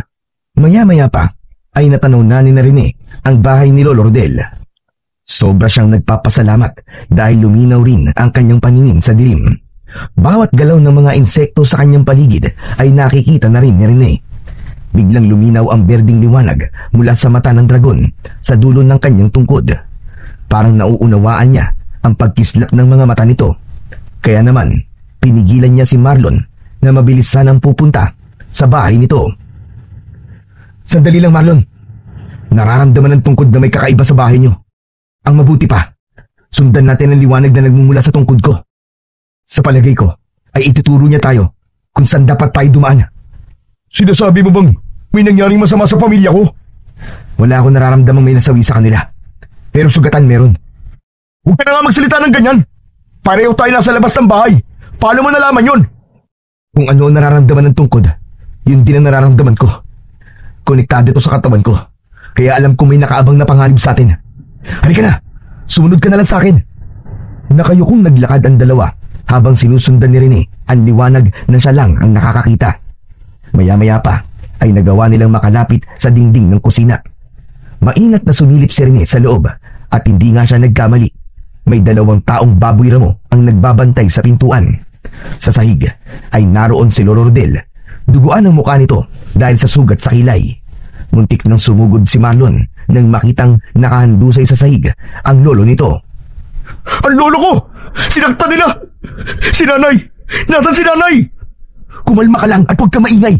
Maya-maya pa ay natanaw na ni Rene ang bahay ni Lolo Rodel. Sobra siyang nagpapasalamat dahil luminaw rin ang kanyang paningin sa dilim. Bawat galaw ng mga insekto sa kanyang paligid ay nakikita na rin ni Rene. Biglang luminaw ang berdeng liwanag mula sa mata ng dragon sa dulo ng kanyang tungkod. Parang nauunawaan niya ang pagkislap ng mga mata nito. Kaya naman, pinigilan niya si Marlon na mabilis sanang pupunta sa bahay nito. Sandali lang, Marlon. Nararamdaman ng tungkod na may kakaiba sa bahay niyo. Ang mabuti pa, sundan natin ang liwanag na nagmumula sa tungkod ko. Sa palagay ko, ay ituturo niya tayo kung saan dapat tayo dumaan. Sinasabi mo bang may nangyaring masama sa pamilya ko? Wala akong nararamdamang may nasawi sa kanila. Pero sugatan meron. Huwag ka na nga magsalita ng ganyan. Pareho tayo nasa labas ng bahay. Paano mo nalaman yun? Kung ano ang nararamdaman ng tungkod, yun din ang nararamdaman ko. Konektado ito sa katawan ko. Kaya alam kong may nakaabang na panganib sa atin. Halika na, sumunod ka na lang sa akin. Nakayukong naglakad ang dalawa habang sinusundan ni Rene ang liwanag na siya lang ang nakakakita. Maya-maya pa ay nagawa nilang makalapit sa dingding ng kusina. Maingat na sumilip si Rene sa loob at hindi nga siya nagkamali. May 2 taong baboy ramo ang nagbabantay sa pintuan. Sa sahig ay naroon si Lolo Rodel. Duguan ang mukha nito dahil sa sugat sa kilay. Muntik nang sumugod si Marlon nang makitang nakahandusay sa sahig ang lolo nito. Ang lolo ko! Sinaktan nila! Si nanay! Nasaan si nanay? Kumalma ka lang at huwag ka maingay.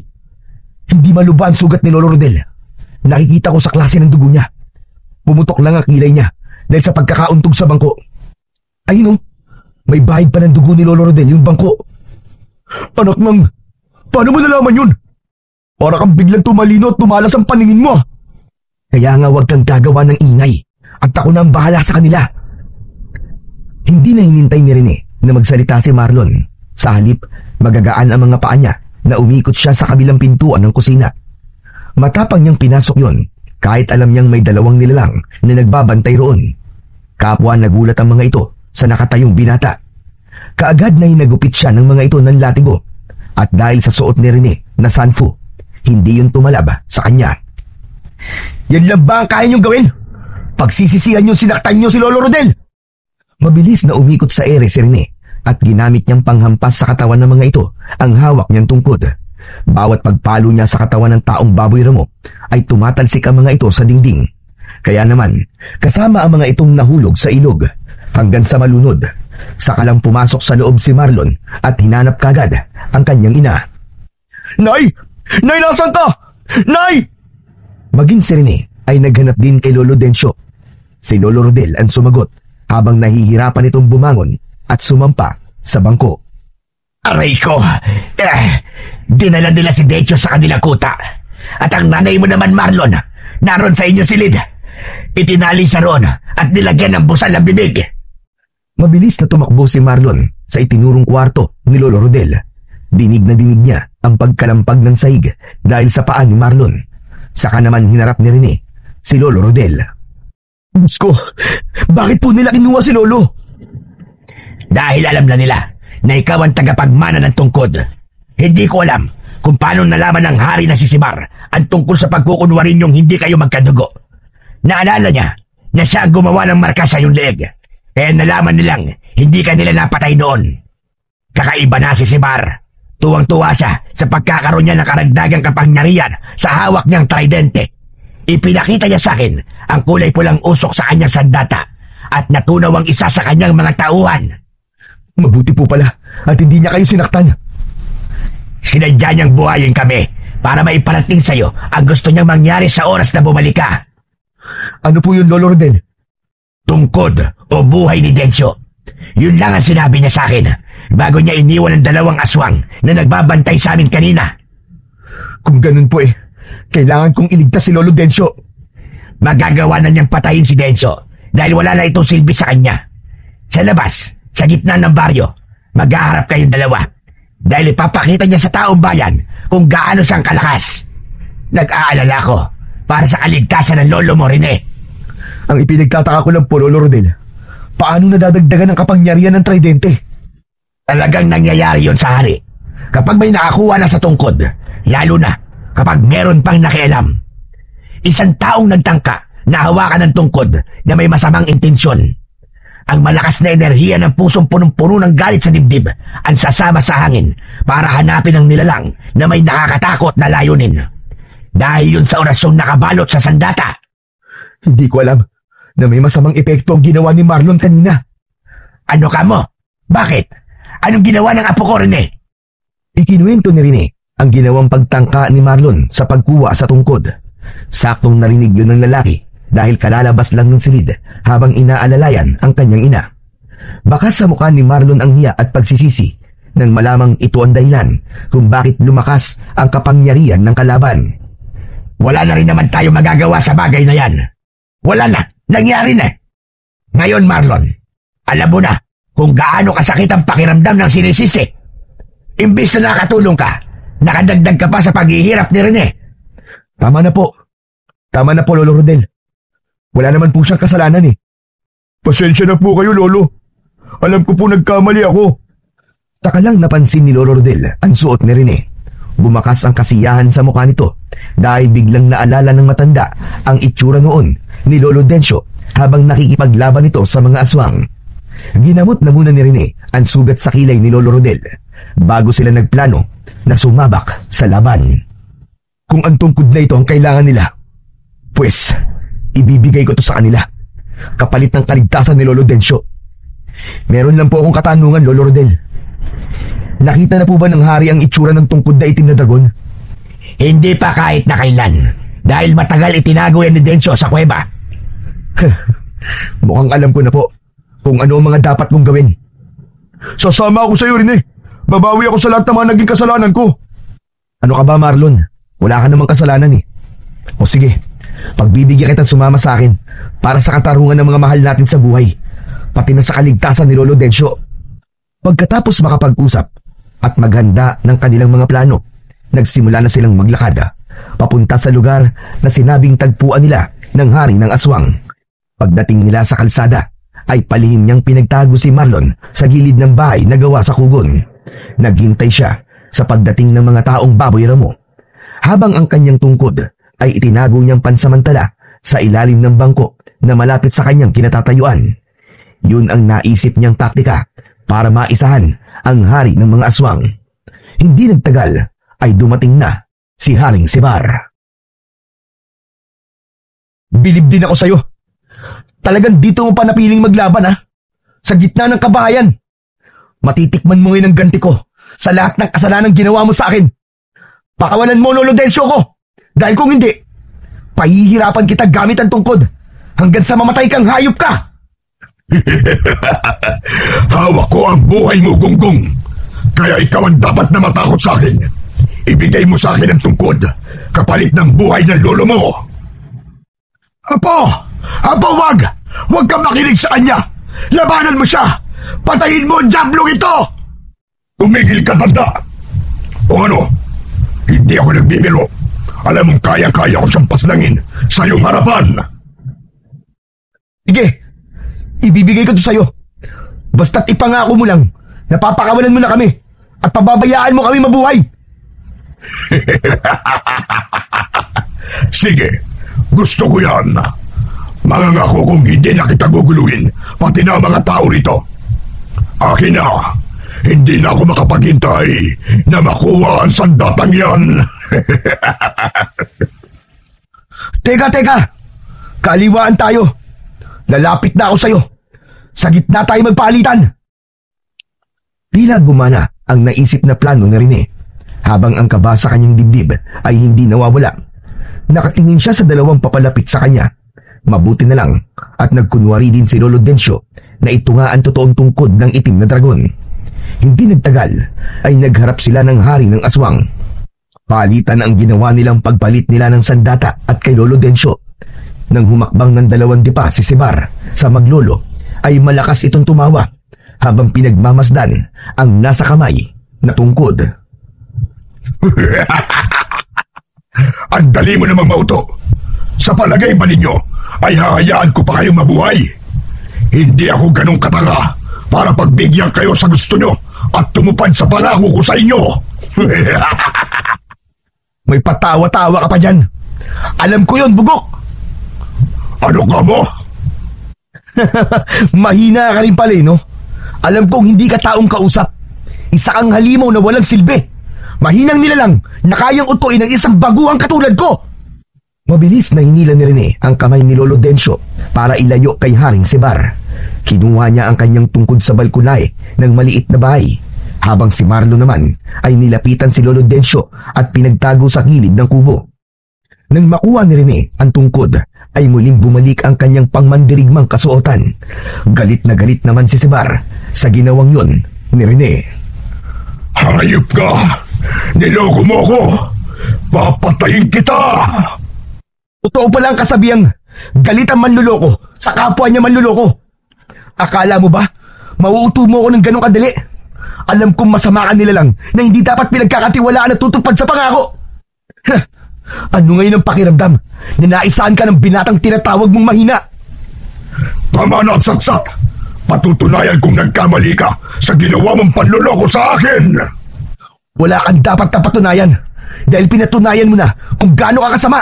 Hindi maluba ang sugat ni Lolo Rodel. Nakikita ko sa klase ng dugo niya. Pumutok lang ang kilay niya dahil sa pagkakauntog sa bangko. Ayun, may bahid pa ng dugo ni Lolo Rodel yung bangko. Anak ng, paano mo nalaman yun? Para kang biglang tumalino at tumalas ang paningin mo. Kaya nga huwag kang gagawa ng ingay at ako na ang bahala sa kanila. Hindi na hinintay ni Rene na magsalita si Marlon. Sa halip, magagaan ang mga paa niya na umikot siya sa kabilang pintuan ng kusina. Matapang niyang pinasok yon kahit alam niyang may 2 nilalang na nagbabantay roon. Kapwa nagulat ang mga ito sa nakatayong binata. Kaagad na hinagupit siya ng mga ito ng latigo at dahil sa suot ni Rene na sanfu, hindi yun tumalab sa kanya. Yan lang ba ang kaya niyong gawin? Pagsisisihan niyong sinaktan niyo si Lolo Rodel? Mabilis na umikot sa ere si Rene at ginamit niyang panghampas sa katawan ng mga ito ang hawak niyang tungkod. Bawat pagpalo niya sa katawan ng taong baboy ramo ay tumatalsik ang mga ito sa dingding. Kaya naman, kasama ang mga itong nahulog sa ilog hanggang sa malunod. Saka lang pumasok sa loob si Marlon at hinanap kagad ang kanyang ina. Nay! Nay, nasaan ka? Nay! Maging si Rene ay naghanap din kay Lolo Dencio. Si Lolo Rodel ang sumagot habang nahihirapan itong bumangon at sumampa sa bangko. Aray ko! Dinala nila si Decio sa kanilang kuta. At ang nanay mo naman, Marlon, naroon sa inyo silid. Itinali sa roon at nilagyan ng busal ang bibig. Mabilis na tumakbo si Marlon sa itinurong kwarto ni Lolo Rodel. Dinig na dinig niya ang pagkalampag ng sahig dahil sa paa ni Marlon. Saka naman hinarap ni Rene si Lolo Rodel. Busko, bakit po nila kinuha si Lolo? Dahil alam na nila na ikaw ang tagapagmana ng tungkod. Hindi ko alam kung paano nalaman ng hari na si Sibar ang tungkol sa pagkukunwari niyong hindi kayo magkadugo. Naalala niya na siya ang gumawa ng marka sa iyong leeg. Kaya nalaman nilang hindi ka nila napatay noon. Kakaiba na si Sibar. Tuwang-tuwa siya sa pagkakaroon niya ng karagdagang kapangyarihan sa hawak niyang tridente. Ipinakita niya sa akin ang kulay pulang usok sa kanyang sandata at natunaw ang isa sa kanyang mga tauhan. Mabuti po pala at hindi niya kayo sinaktan. Sinadya niyang buhayin kami para maiparating sa iyo ang gusto niyang mangyari sa oras na bumalik ka. Ano po yun, Lolo Rodel? Tungkod o buhay ni Dencio. Yun lang ang sinabi niya sa akin bago niya iniwan ang 2 aswang na nagbabantay sa amin kanina. Kung ganun po kailangan kong iligtas si Lolo Dencio. Magagawa na niyang patayin si Dencio dahil wala na itong silbi sa kanya. Sa labas, sa gitna ng baryo, maghaharap kayong 2 dahil ipapakita niya sa taong bayan kung gaano siyang kalakas. Nag-aalala ko para sa kaligtasan ng lolo mo, Rene. Ang ipinagtataka ko lang po, Lolo Rodel, paano nadadagdagan ang kapangyarihan ng tridente? Talagang nangyayari yon sa hari. Kapag may nakakuha na sa tungkod, lalo na kapag meron pang nakialam. Isang taong nagtangka na hawakan ng tungkod na may masamang intensyon. Ang malakas na enerhiya ng pusong punong-puno ng galit sa dibdib ang sasama sa hangin para hanapin ang nilalang na may nakakatakot na layunin. Dahil yun sa orasyong nakabalot sa sandata. Hindi ko alam na may masamang epekto ang ginawa ni Marlon kanina. Ano ka mo? Bakit? Anong ginawa ng apo ko, Rene? Ikinuwento ni Rene ang ginawang pagtangka ni Marlon sa pagkuha sa tungkod. Saktong narinig yun ng lalaki dahil kalalabas lang ng silid habang inaalalayan ang kanyang ina. Bakas sa mukha ni Marlon ang hiya at pagsisisi nang malamang ito ang dahilan kung bakit lumakas ang kapangyarihan ng kalaban. Wala na rin naman tayo magagawa sa bagay na yan. Wala na. Nangyari na. Ngayon, Marlon, alam mo na kung gaano kasakit ang pakiramdam ng sinisisi. Imbis na nakatulong ka, nakadagdag ka pa sa paghihirap ni Rene. Tama na po. Tama na po, Lolo Rodel. Wala naman po siyang kasalanan eh. Pasensya na po kayo, Lolo. Alam ko po nagkamali ako. Saka lang napansin ni Lolo Rodel ang suot ni Rene. Bumakas ang kasiyahan sa mukha nito dahil biglang naalala ng matanda ang itsura noon ni Lolo Dencio habang nakikipaglaban ito sa mga aswang. Ginamot na muna ni Rene ang sugat sa kilay ni Lolo Rodel bago sila nagplano na sumabak sa laban. Kung ang tungkod na ito ang kailangan nila, pues, ibibigay ko to sa kanila. Kapalit ng kaligtasan ni Lolo Dencio. Meron lang po akong katanungan, Lolo Rodel. Nakita na po ba ng hari ang itsura ng tungkod na itim na dragon? Hindi pa kahit na kailan. Dahil matagal itinago yan ni Dencio sa kuweba. Mukhang alam ko na po kung ano ang mga dapat mong gawin. Sasama ako sa iyo, Rene. Babawi ako sa lahat ng mga naging kasalanan ko. Ano ka ba, Marlon? Wala ka namang kasalanan eh. O sige, pagbibigyan kitang sumama sa akin para sa katarungan ng mga mahal natin sa buhay, pati na sa kaligtasan ni Lolo Dencio. Pagkatapos makapag-usap at maghanda ng kanilang mga plano, nagsimula na silang maglakad papunta sa lugar na sinabing tagpuan nila ng hari ng aswang. Pagdating nila sa kalsada, ay palihim niyang pinagtago si Marlon sa gilid ng bahay na gawa sa kugon. Naghintay siya sa pagdating ng mga taong baboy ramo, habang ang kanyang tungkod ay itinago niyang pansamantala sa ilalim ng bangko na malapit sa kanyang kinatatayuan. Yun ang naisip niyang taktika para maisahan ang hari ng mga aswang. Hindi nagtagal ay dumating na si Haring Sibar. Bilib din ako sa'yo. Talagang dito mo pa napiling maglaban sa gitna ng kabahayan. Matitikman mo ngayon ang ganti ko sa lahat ng kasalanan ginawa mo sa akin. Pakawalan mo, Lolo Dencio ko. Dahil kung hindi, pahihirapan kita gamit ang tungkod hanggang sa mamatay kang hayop ka. Hawak ko ang buhay mo, Gunggong. Kaya ikaw ang dapat na matakot sa akin. Ibigay mo sa akin ang tungkod kapalit ng buhay ng lolo mo. Apo! Apo, wag! Huwag kang makinig sa kanya! Labanan mo siya! Patayin mo ang diablong ito! Tumigil ka, tanda! O ano? Hindi ako nagbibiro. Alam mong kaya-kaya ko siyang paslangin sa iyong harapan. Sige, ibibigay ko to sa'yo. Basta't ipangako mo lang na papakawalan mo na kami at pababayaan mo kami mabuhay. Sige, gusto ko yan. Mangangako kong hindi na kita guguluhin, pati na mga tao rito. Akin na, hindi na ako makapaghintay na makuha ang sandatang yan. Teka! Kaliwaan tayo. Lalapit na ako sa'yo. Sa gitna tayo magpalitan. Tila gumana ang naisip na plano ni Rene, habang ang kaba sa kanyang dibdib ay hindi nawawala. Nakatingin siya sa dalawang papalapit sa kanya. Mabuti na lang at nagkunwari din si Lolo Dencio na ito nga ang totoong tungkod ng itim na dragon. Hindi nagtagal ay nagharap sila ng hari ng aswang. Palitan ang ginawa nilang pagpalit nila ng sandata at kay Lolo Dencio. Nang humakbang ng 2 dipa si Sibar sa maglolo, ay malakas itong tumawa habang pinagmamasdan ang nasa kamay na tungkod. Ang dali mo namang mauto. Sa palagay ba ninyo ay hahayaan ko pa kayong mabuhay? Hindi ako ganong katanga para pagbigyan kayo sa gusto nyo at tumupad sa pangako ko sa inyo. May patawa-tawa ka pa dyan. Alam ko yon, Bugok. Ano ka mo? Mahina ka rin pala, no? Alam kong hindi ka taong kausap. Isa kang halimaw na walang silbi. Mahinang nilalang na kayang utuin ng isang baguhang katulad ko. Mabilis na hinila ni Rene ang kamay ni Lolo Densyo para ilayo kay Haring Sebar. Kinuha niya ang kanyang tungkod sa balkonay ng maliit na bahay, habang si Marlo naman ay nilapitan si Lolo Densyo at pinagtago sa gilid ng kubo. Nang makuha ni Rene ang tungkod, ay muling bumalik ang kanyang pangmandirigmang kasuotan. Galit na galit naman si Sebar sa ginawang yon ni Rene. Hayop ka! Niloko mo ko! Papatayin kita! Totoo pala ang kasabihang galit ang manluloko sa kapwa niya manluloko. Akala mo ba mauuto mo ako ng ganong kadali? Alam kong masama ka nila lang na hindi dapat pinagkakatiwalaan at tutupad sa pangako. Ano ngayon ang pakiramdam na naisaan ka ng binatang tinatawag mong mahina? Tama na at satsat! Patutunayan kong nagkamali ka sa ginawa mong panloloko sa akin! Wala kang dapat na patunayan dahil pinatunayan mo na kung gaano ka kasama.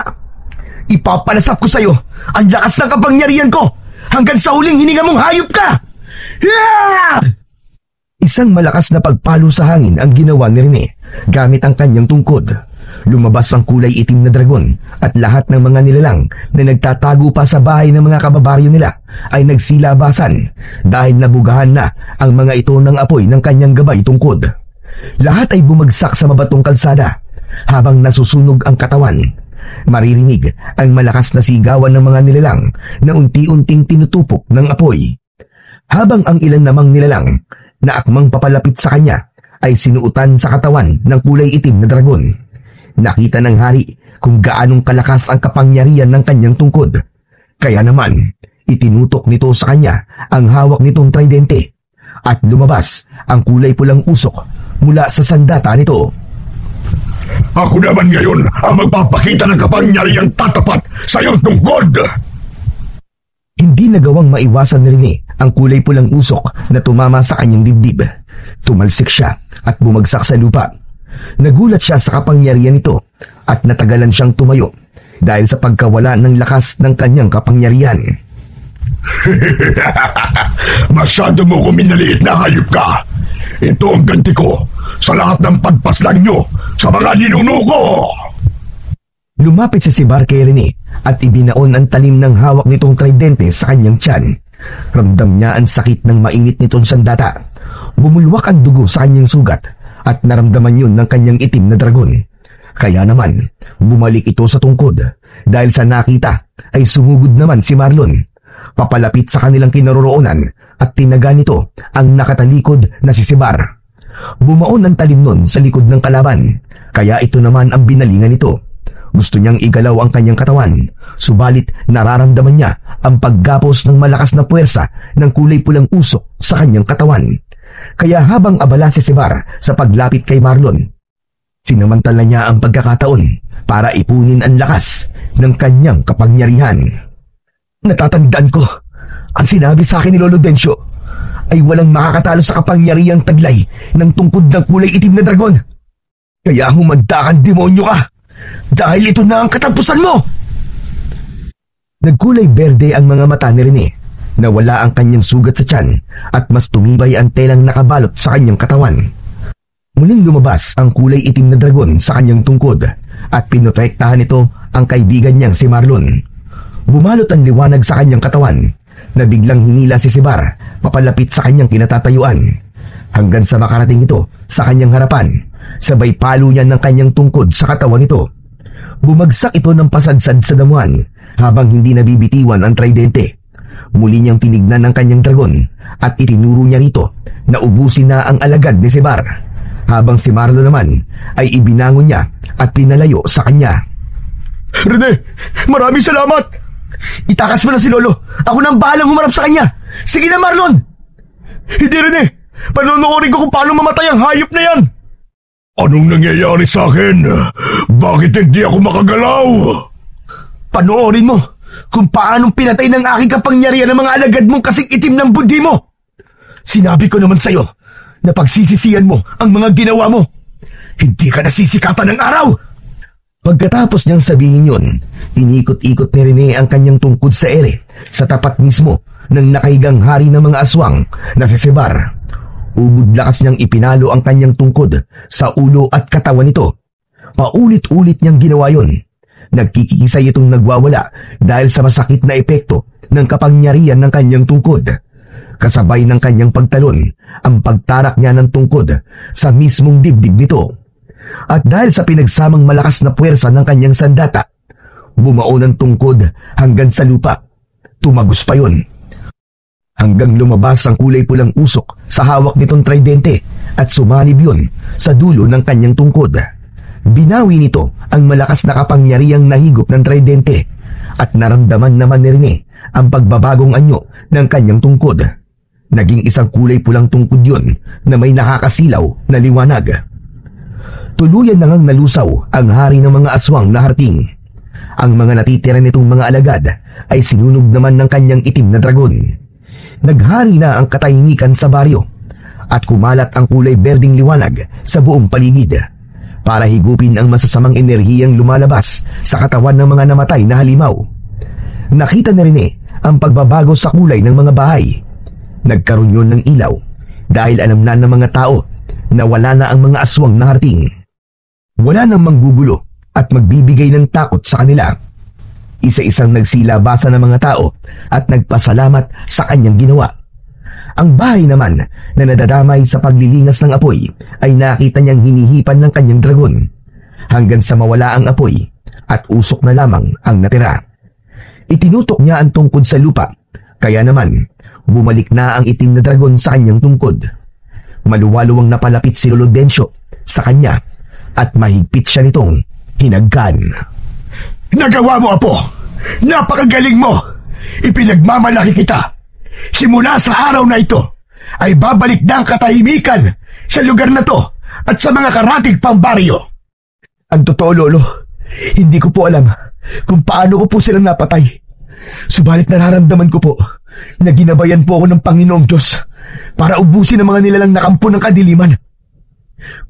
Ipapalasap ko sa'yo ang lakas ng kapangyarihan ko hanggang sa huling hininga mong hayop ka! Yeah! Isang malakas na pagpalo sa hangin ang ginawa ni Rene gamit ang kanyang tungkod. Lumabas ang kulay itim na dragon at lahat ng mga nilalang na nagtatago pa sa bahay ng mga kababaryo nila ay nagsilabasan dahil nabugahan na ang mga ito ng apoy ng kanyang gabay tungkod. Lahat ay bumagsak sa mabatong kalsada habang nasusunog ang katawan. Maririnig ang malakas na sigawan ng mga nilalang na unti-unting tinutupok ng apoy. Habang ang ilan namang nilalang na akmang papalapit sa kanya ay sinuutan sa katawan ng kulay itim na dragon. Nakita ng hari kung gaanong kalakas ang kapangyarihan ng kanyang tungkod. Kaya naman, itinutok nito sa kanya ang hawak nitong tridente at lumabas ang kulay pulang usok mula sa sandata nito. Ako naman ngayon ang magpapakita ng kapangyarihang tatapat sa iyong tungkod! Hindi nagawang maiwasan ni Rene ang kulay pulang usok na tumama sa kanyang dibdib. Tumalsik siya at bumagsak sa lupa. Nagulat siya sa kapangyarihan nito at natagalan siyang tumayo dahil sa pagkawala ng lakas ng kanyang kapangyarihan. Masyado mo ko minaliit na hayop ka! Ito ang ganti ko sa lahat ng pagpaslang nyo sa mga ninuno ko! Lumapit si Sebar kay Rene at ibinaon ang talim ng hawak nitong tridente sa kanyang tiyan. Ramdam niya ang sakit ng mainit nitong sandata. Bumulwak ang dugo sa kanyang sugat at naramdaman yun ng kanyang itim na dragon. Kaya naman, bumalik ito sa tungkod dahil sa nakita ay sumugod naman si Marlon. Papalapit sa kanilang kinaroroonan at tinaga nito ang nakatalikod na si Sebar. Bumaon ang talim nun sa likod ng kalaban, kaya ito naman ang binalingan nito. Gusto niyang igalaw ang kanyang katawan, subalit nararamdaman niya ang paggapos ng malakas na puwersa ng kulay pulang usok sa kanyang katawan. Kaya habang abala si Sebar sa paglapit kay Marlon, sinamantala niya ang pagkakataon para ipunin ang lakas ng kanyang kapangyarihan. Natatandaan ko, ang sinabi sa akin ni Lolo Densyo ay walang makakatalo sa kapangyarihang taglay ng tungkod ng kulay itim na dragon. Kaya humanda kang demonyo ka, dahil ito na ang katapusan mo! Nagkulay berde ang mga mata ni Rene. Nawala ang kanyang sugat sa tiyan at mas tumibay ang telang nakabalot sa kanyang katawan. Muling lumabas ang kulay itim na dragon sa kanyang tungkod at pinotektahan nito ang kaibigan niyang si Marlon. Bumalot ang liwanag sa kanyang katawan na biglang hinila si Sebar papalapit sa kanyang kinatatayuan hanggang sa makarating ito sa kanyang harapan. Sabay palo niya ng kanyang tungkod sa katawan nito. Bumagsak ito ng pasadsad sa damuhan habang hindi nabibitiwan ang tridente. Muli niyang tinignan ang kanyang dragon at itinuro niya rito na ubusin na ang alagad ni Sebar, habang si Marlo naman ay ibinangon niya at pinalayo sa kanya. Rene, maraming salamat! Itakas mo na si Lolo. Ako nang bahalang humarap sa kanya. Sige na, Marlon! Hindi, Rene! Panonoorin ko kung paano mamatay ang hayop na yan! Anong nangyayari sa akin? Bakit hindi ako makagalaw? Panoorin mo kung paanong pinatay ng aking kapangyarihan ng mga alagad mong kasing itim ng bundi mo. Sinabi ko naman sa'yo na pagsisisihan mo ang mga ginawa mo. Hindi ka nasisikatan ng araw. Pagkatapos niyang sabihin yun, inikot-ikot ni Rene ang kanyang tungkod sa ere sa tapat mismo ng nakahigang hari ng mga aswang na si Sebar. Ubod lakas niyang ipinalo ang kanyang tungkod sa ulo at katawan nito. Paulit-ulit niyang ginawa yun. Nagkikisay itong nagwawala dahil sa masakit na epekto ng kapangyarihan ng kanyang tungkod. Kasabay ng kanyang pagtalon, ang pagtarak niya ng tungkod sa mismong dibdib nito. At dahil sa pinagsamang malakas na puwersa ng kanyang sandata, bumao ng tungkod hanggang sa lupa. Tumagos pa yun. Hanggang lumabas ang kulay pulang usok sa hawak nitong tridente at sumanib yun sa dulo ng kanyang tungkod. Binawi nito ang malakas na kapangyarihang nahigop ng tridente at naramdaman naman ni Rene ang pagbabagong anyo ng kanyang tungkod. Naging isang kulay pulang tungkod yun na may nakakasilaw na liwanag. Tuluyan na ngang nalusaw ang hari ng mga aswang na Harting. Ang mga natitira nitong mga alagad ay sinunog naman ng kanyang itim na dragon. Naghari na ang katahimikan sa baryo at kumalat ang kulay berdeng liwanag sa buong paligid para higupin ang masasamang enerhiyang lumalabas sa katawan ng mga namatay na halimaw. Nakita ni Rene ang pagbabago sa kulay ng mga bahay. Nagkaroon yun ng ilaw dahil alam na ng mga tao na wala na ang mga aswang na Harting. Wala nang manggugulo at magbibigay ng takot sa kanila. Isa-isang nagsilabasa ng mga tao at nagpasalamat sa kanyang ginawa. Ang bahay naman na nadadamay sa paglilingas ng apoy ay nakita niyang hinihipan ng kanyang dragon hanggang sa mawala ang apoy at usok na lamang ang natira. Itinutok niya ang tungkod sa lupa, kaya naman bumalik na ang itim na dragon sa kanyang tungkod. Maluwaluwang napalapit si Lolo Densyo sa kanya at mahigpit siya nitong hinagkan. Nagawa mo, Apo! Napakagaling mo! Ipinagmamalaki kita! Simula sa araw na ito, ay babalik na ang katahimikan sa lugar na to at sa mga karatig pang baryo. Ang totoo, Lolo, hindi ko po alam kung paano ko po silang napatay. Subalit nararamdaman ko po na ginabayan po ako ng Panginoong Diyos para ubusin ang mga nilalang nakampo ng kadiliman.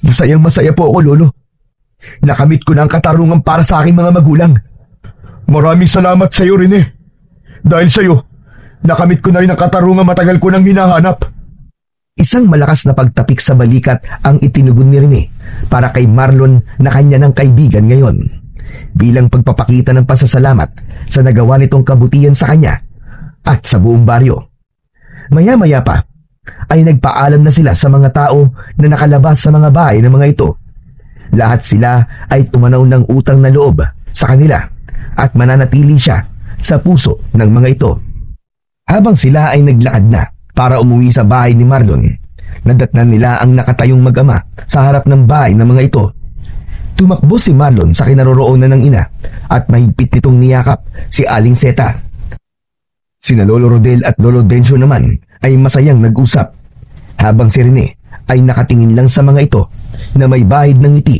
Masayang masaya po ako, Lolo. Nakamit ko na ang katarungan para sa aking mga magulang. Maraming salamat sa iyo, Rene. Dahil sa iyo, nakamit ko na rin ang katarungan matagal ko nang hinahanap. Isang malakas na pagtapik sa balikat ang itinugon ni Rene para kay Marlon na kanya ng kaibigan ngayon, bilang pagpapakita ng pasasalamat sa nagawa nitong kabutihan sa kanya at sa buong baryo. Maya-maya pa ay nagpaalam na sila sa mga tao na nakalabas sa mga bahay ng mga ito. Lahat sila ay tumanaw ng utang na loob sa kanila at mananatili siya sa puso ng mga ito. Habang sila ay naglakad na para umuwi sa bahay ni Marlon, nadatnan nila ang nakatayong mag-ama sa harap ng bahay ng mga ito. Tumakbo si Marlon sa kinaroroonan ng ina at mahigpit nitong niyakap si Aling Seta. Sina Lolo Rodel at Lolo Densyo naman ay masayang nag-usap, habang si Rene ay nakatingin lang sa mga ito na may bahid ng ngiti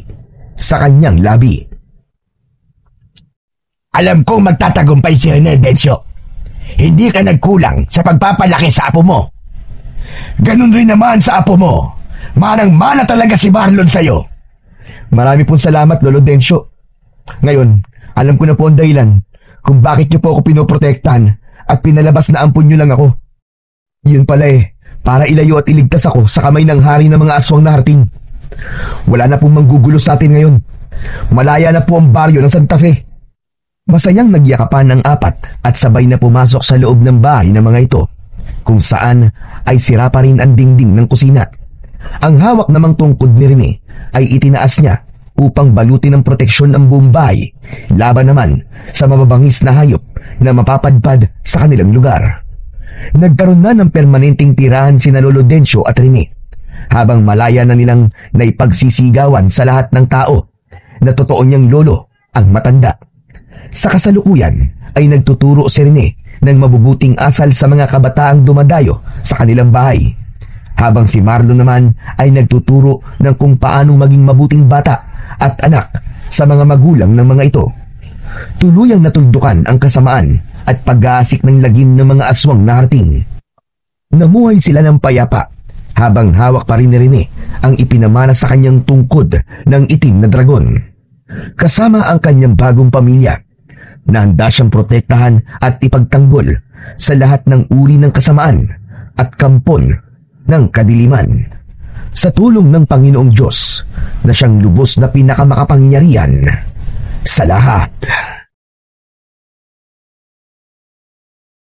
sa kanyang labi. Alam kong magtatagumpay si Rene, Densyo. Hindi ka nagkulang sa pagpapalaki sa apo mo. Ganun rin naman sa apo mo. Manang-mana talaga si Marlon sa'yo. Marami pong salamat, Lolo Densyo. Ngayon, alam ko na po ang dahilan kung bakit niyo po ako pinoprotektahan at pinalabas na ampun niyo lang ako. Yun pala para ilayo at iligtas ako sa kamay ng hari ng mga aswang na Harting. Wala na pong manggugulo sa atin ngayon. Malaya na po ang baryo ng Santa Fe. Masayang nagyakapan ang apat at sabay na pumasok sa loob ng bahay ng mga ito, kung saan ay sira pa rin ang dingding ng kusina. Ang hawak namang tungkod ni Rene ay itinaas niya upang balutin ng proteksyon ang buong bahay, laban naman sa mababangis na hayop na mapapadpad sa kanilang lugar. Nagkaroon na ng permanenteng tirahan sina Lolo Densyo at Rene, habang malaya na nilang naipagsisigawan sa lahat ng tao na totoo niyang lolo ang matanda. Sa kasalukuyan ay nagtuturo si Rene ng mabubuting asal sa mga kabataang dumadayo sa kanilang bahay, habang si Marlon naman ay nagtuturo ng kung paanong maging mabuting bata at anak sa mga magulang ng mga ito. Tuluyang natuldukan ang kasamaan at pag-aasik ng lagim ng mga aswang na Harting. Namuhay sila ng payapa habang hawak pa rin ni Rene ang ipinamana sa kanyang tungkod ng itim na dragon. kasama ang kanyang bagong pamilya na handa siyang protektahan at ipagtanggol sa lahat ng uri ng kasamaan at kampon ng kadiliman. Sa tulong ng Panginoong Diyos na siyang lubos na pinakamakapangyarihan sa lahat.